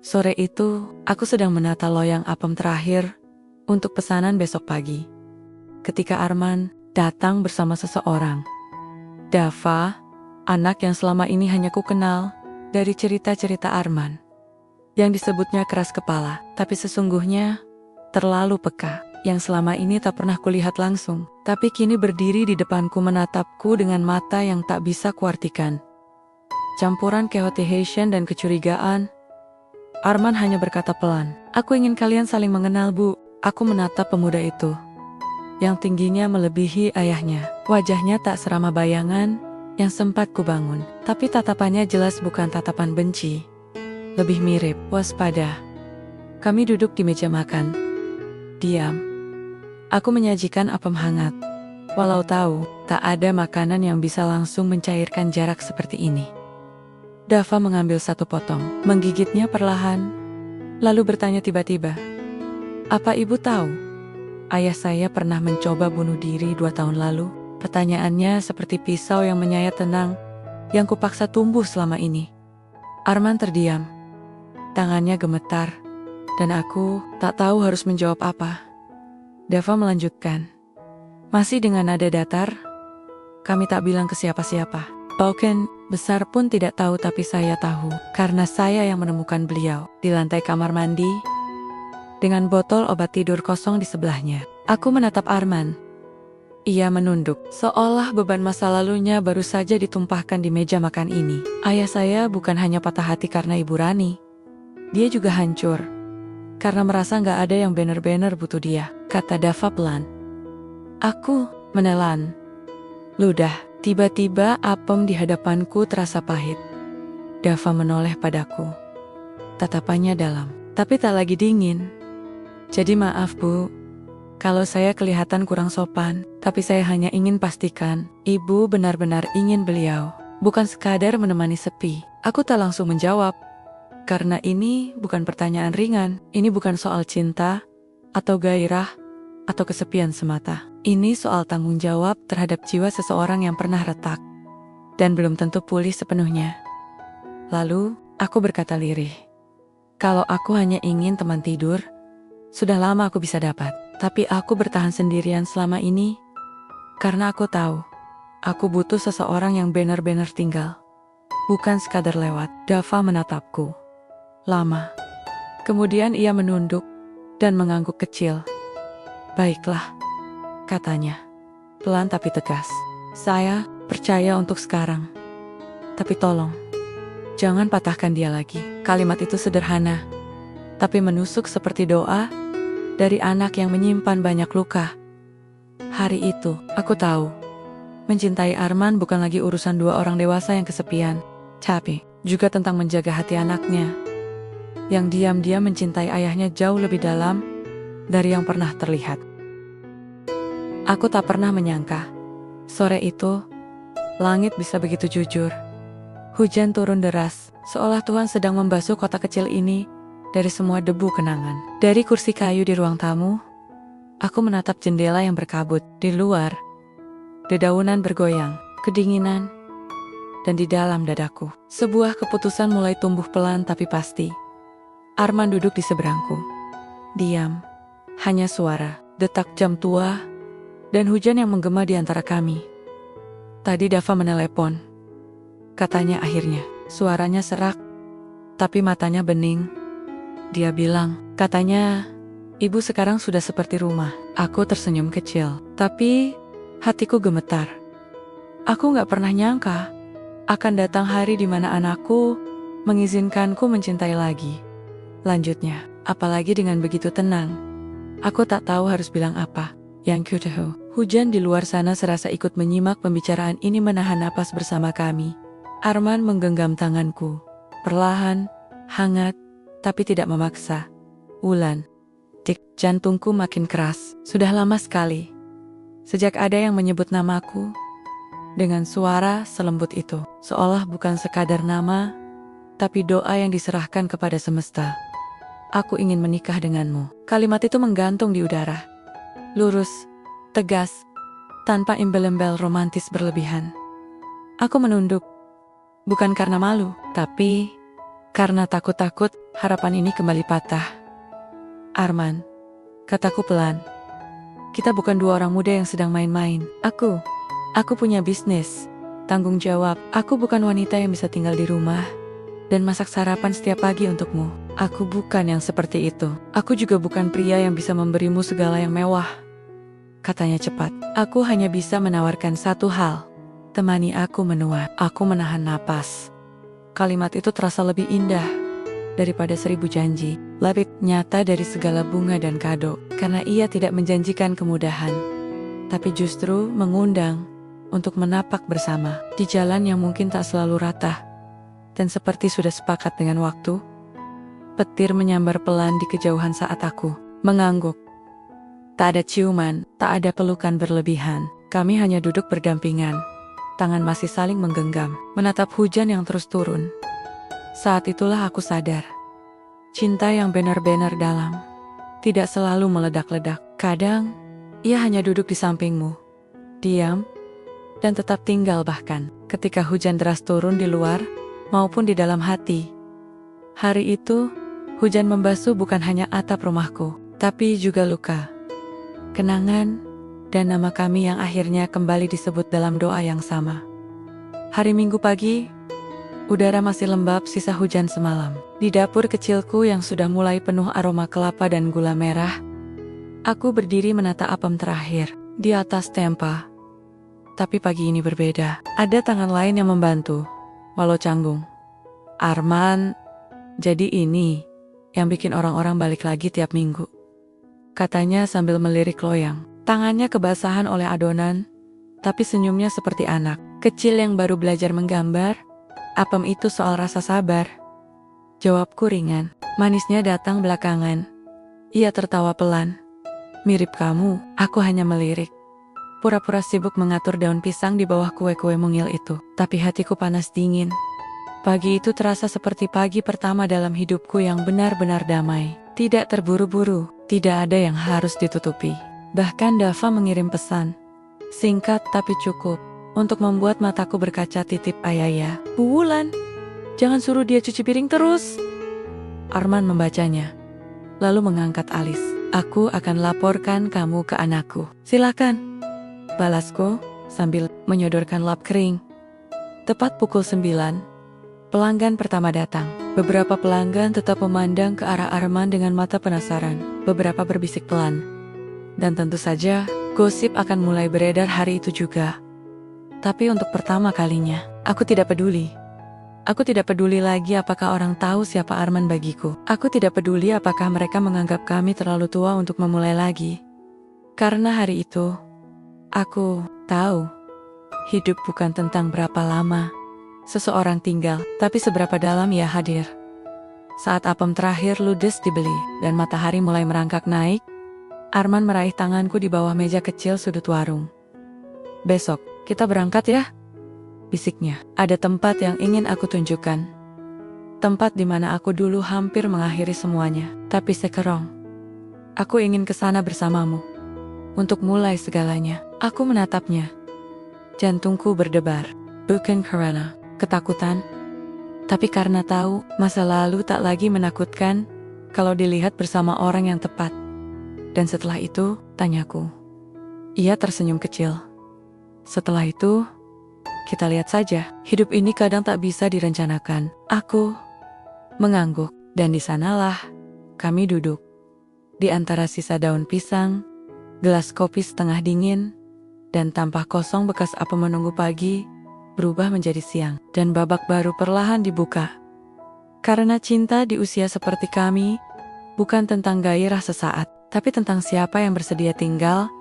Sore itu, aku sedang menata loyang apem terakhir untuk pesanan besok pagi. Ketika Arman datang bersama seseorang. Dava, anak yang selama ini hanya ku kenal dari cerita-cerita Arman. Yang disebutnya keras kepala, tapi sesungguhnya terlalu peka. Yang selama ini tak pernah kulihat langsung, tapi kini berdiri di depanku menatapku dengan mata yang tak bisa kuartikan. Campuran kehot-hation dan kecurigaan. Arman hanya berkata pelan, "Aku ingin kalian saling mengenal, Bu." Aku menatap pemuda itu, yang tingginya melebihi ayahnya. Wajahnya tak seramah bayangan yang sempat kubangun, tapi tatapannya jelas bukan tatapan benci. Lebih mirip waspada. Kami duduk di meja makan. Diam. Aku menyajikan apem hangat. Walau tahu, tak ada makanan yang bisa langsung mencairkan jarak seperti ini. Dava mengambil satu potong, menggigitnya perlahan, lalu bertanya tiba-tiba, "Apa ibu tahu? Ayah saya pernah mencoba bunuh diri 2 tahun lalu." Pertanyaannya seperti pisau yang menyayat tenang, yang kupaksa tumbuh selama ini. Arman terdiam. Tangannya gemetar, dan aku tak tahu harus menjawab apa. Dava melanjutkan, masih dengan nada datar, "Kami tak bilang ke siapa-siapa. Pauken besar pun tidak tahu, tapi saya tahu, karena saya yang menemukan beliau di lantai kamar mandi, dengan botol obat tidur kosong di sebelahnya." Aku menatap Arman. Ia menunduk, seolah beban masa lalunya baru saja ditumpahkan di meja makan ini. Ayah saya bukan hanya patah hati karena Ibu Rani. Dia juga hancur, karena merasa gak ada yang bener-bener butuh dia, kata Dava pelan. Aku menelan ludah. Tiba-tiba apem di hadapanku terasa pahit. Dava menoleh padaku. Tatapannya dalam, tapi tak lagi dingin. "Jadi maaf, Bu, kalau saya kelihatan kurang sopan, tapi saya hanya ingin pastikan Ibu benar-benar ingin beliau, bukan sekadar menemani sepi." Aku tak langsung menjawab, karena ini bukan pertanyaan ringan. Ini bukan soal cinta, atau gairah, atau kesepian semata. Ini soal tanggung jawab terhadap jiwa seseorang yang pernah retak, dan belum tentu pulih sepenuhnya. Lalu, aku berkata lirih, Kalau aku hanya ingin teman tidur, sudah lama aku bisa dapat. Tapi aku bertahan sendirian selama ini karena aku tahu aku butuh seseorang yang benar-benar tinggal, bukan sekadar lewat. Dava menatapku lama. Kemudian ia menunduk dan mengangguk kecil. Baiklah, katanya, pelan tapi tegas. Saya percaya untuk sekarang. Tapi tolong, jangan patahkan dia lagi. Kalimat itu sederhana, tapi menusuk seperti doa dari anak yang menyimpan banyak luka. Hari itu, aku tahu, mencintai Arman bukan lagi urusan dua orang dewasa yang kesepian, tapi juga tentang menjaga hati anaknya, yang diam-diam mencintai ayahnya jauh lebih dalam dari yang pernah terlihat. Aku tak pernah menyangka, sore itu, langit bisa begitu jujur. Hujan turun deras, seolah Tuhan sedang membasuh kota kecil ini dari semua debu kenangan. Dari kursi kayu di ruang tamu, aku menatap jendela yang berkabut. Di luar, dedaunan bergoyang, kedinginan, dan di dalam dadaku, sebuah keputusan mulai tumbuh pelan tapi pasti. Arman duduk di seberangku. Diam, hanya suara, detak jam tua, dan hujan yang menggema di antara kami. Tadi Dava menelepon, katanya akhirnya. Suaranya serak, tapi matanya bening. Dia bilang, katanya, ibu sekarang sudah seperti rumah. Aku tersenyum kecil, tapi hatiku gemetar. Aku gak pernah nyangka akan datang hari di mana anakku mengizinkanku mencintai lagi. Lanjutnya, apalagi dengan begitu tenang. Aku tak tahu harus bilang apa. Yang kudahu, hujan di luar sana serasa ikut menyimak pembicaraan ini menahan napas bersama kami. Arman menggenggam tanganku, perlahan, hangat, tapi tidak memaksa. Wulan, tik, jantungku makin keras. Sudah lama sekali, sejak ada yang menyebut namaku, dengan suara selembut itu, seolah bukan sekadar nama, tapi doa yang diserahkan kepada semesta. Aku ingin menikah denganmu. Kalimat itu menggantung di udara. Lurus, tegas, tanpa embel-embel romantis berlebihan. Aku menunduk, bukan karena malu, tapi karena takut-takut harapan ini kembali patah. Arman, kataku pelan, kita bukan dua orang muda yang sedang main-main. Aku punya bisnis, tanggung jawab. Aku bukan wanita yang bisa tinggal di rumah dan masak sarapan setiap pagi untukmu. Aku bukan yang seperti itu. Aku juga bukan pria yang bisa memberimu segala yang mewah, katanya cepat. Aku hanya bisa menawarkan satu hal, temani aku menua. Aku menahan napas. Kalimat itu terasa lebih indah daripada 1000 janji, lebih nyata dari segala bunga dan kado, karena ia tidak menjanjikan kemudahan, tapi justru mengundang untuk menapak bersama di jalan yang mungkin tak selalu rata. Dan seperti sudah sepakat dengan waktu, petir menyambar pelan di kejauhan saat aku mengangguk. Tak ada ciuman, tak ada pelukan berlebihan. Kami hanya duduk berdampingan, tangan masih saling menggenggam, menatap hujan yang terus turun. Saat itulah aku sadar, cinta yang benar-benar dalam tidak selalu meledak-ledak. Kadang, ia hanya duduk di sampingmu, diam, dan tetap tinggal bahkan ketika hujan deras turun di luar maupun di dalam hati. Hari itu, hujan membasuh bukan hanya atap rumahku, tapi juga luka, kenangan, dan nama kami yang akhirnya kembali disebut dalam doa yang sama. Hari Minggu pagi, udara masih lembab sisa hujan semalam. Di dapur kecilku yang sudah mulai penuh aroma kelapa dan gula merah, aku berdiri menata apem terakhir di atas tempa. Tapi pagi ini berbeda. Ada tangan lain yang membantu, walau canggung. Arman, jadi ini yang bikin orang-orang balik lagi tiap minggu, katanya sambil melirik loyang. Tangannya kebasahan oleh adonan, tapi senyumnya seperti anak kecil yang baru belajar menggambar. Apem itu soal rasa sabar. Jawabku ringan, manisnya datang belakangan. Ia tertawa pelan. Mirip kamu. Aku hanya melirik, pura-pura sibuk mengatur daun pisang di bawah kue-kue mungil itu. Tapi hatiku panas dingin. Pagi itu terasa seperti pagi pertama dalam hidupku yang benar-benar damai. Tidak terburu-buru, tidak ada yang harus ditutupi. Bahkan Dava mengirim pesan, singkat tapi cukup, untuk membuat mataku berkaca titip ayaya. Bu Wulan, jangan suruh dia cuci piring terus. Arman membacanya, lalu mengangkat alis. Aku akan laporkan kamu ke anakku. Silakan, balasku sambil menyodorkan lap kering. Tepat pukul 9, pelanggan pertama datang. Beberapa pelanggan tetap memandang ke arah Arman dengan mata penasaran. Beberapa berbisik pelan. Dan tentu saja, gosip akan mulai beredar hari itu juga. Tapi untuk pertama kalinya, aku tidak peduli. Aku tidak peduli lagi apakah orang tahu siapa Arman bagiku. Aku tidak peduli apakah mereka menganggap kami terlalu tua untuk memulai lagi. Karena hari itu, aku tahu, hidup bukan tentang berapa lama seseorang tinggal, tapi seberapa dalam ia hadir. Saat apem terakhir ludes dibeli, dan matahari mulai merangkak naik, Arman meraih tanganku di bawah meja kecil sudut warung. Besok, kita berangkat ya? Bisiknya. Ada tempat yang ingin aku tunjukkan. Tempat di mana aku dulu hampir mengakhiri semuanya. Tapi sekarang, aku ingin ke sana bersamamu. Untuk mulai segalanya. Aku menatapnya. Jantungku berdebar. Bukan karena ketakutan, tapi karena tahu masa lalu tak lagi menakutkan kalau dilihat bersama orang yang tepat. Dan setelah itu, tanyaku. Ia tersenyum kecil. Setelah itu, kita lihat saja, hidup ini kadang tak bisa direncanakan. Aku mengangguk, dan di sanalah kami duduk. Di antara sisa daun pisang, gelas kopi setengah dingin, dan tampah kosong bekas apa menunggu pagi, berubah menjadi siang. Dan babak baru perlahan dibuka. Karena cinta di usia seperti kami, bukan tentang gairah sesaat, tapi tentang siapa yang bersedia tinggal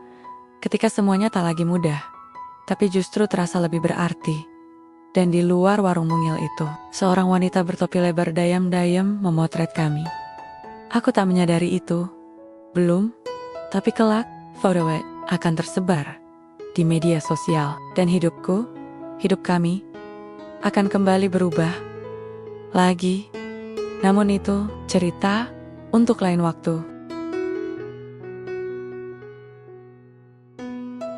ketika semuanya tak lagi mudah. Tapi justru terasa lebih berarti. Dan di luar warung mungil itu, seorang wanita bertopi lebar dayam-dayam memotret kami. Aku tak menyadari itu. Belum, tapi kelak, foto akan tersebar di media sosial. Dan hidupku, hidup kami, akan kembali berubah lagi. Namun itu cerita untuk lain waktu.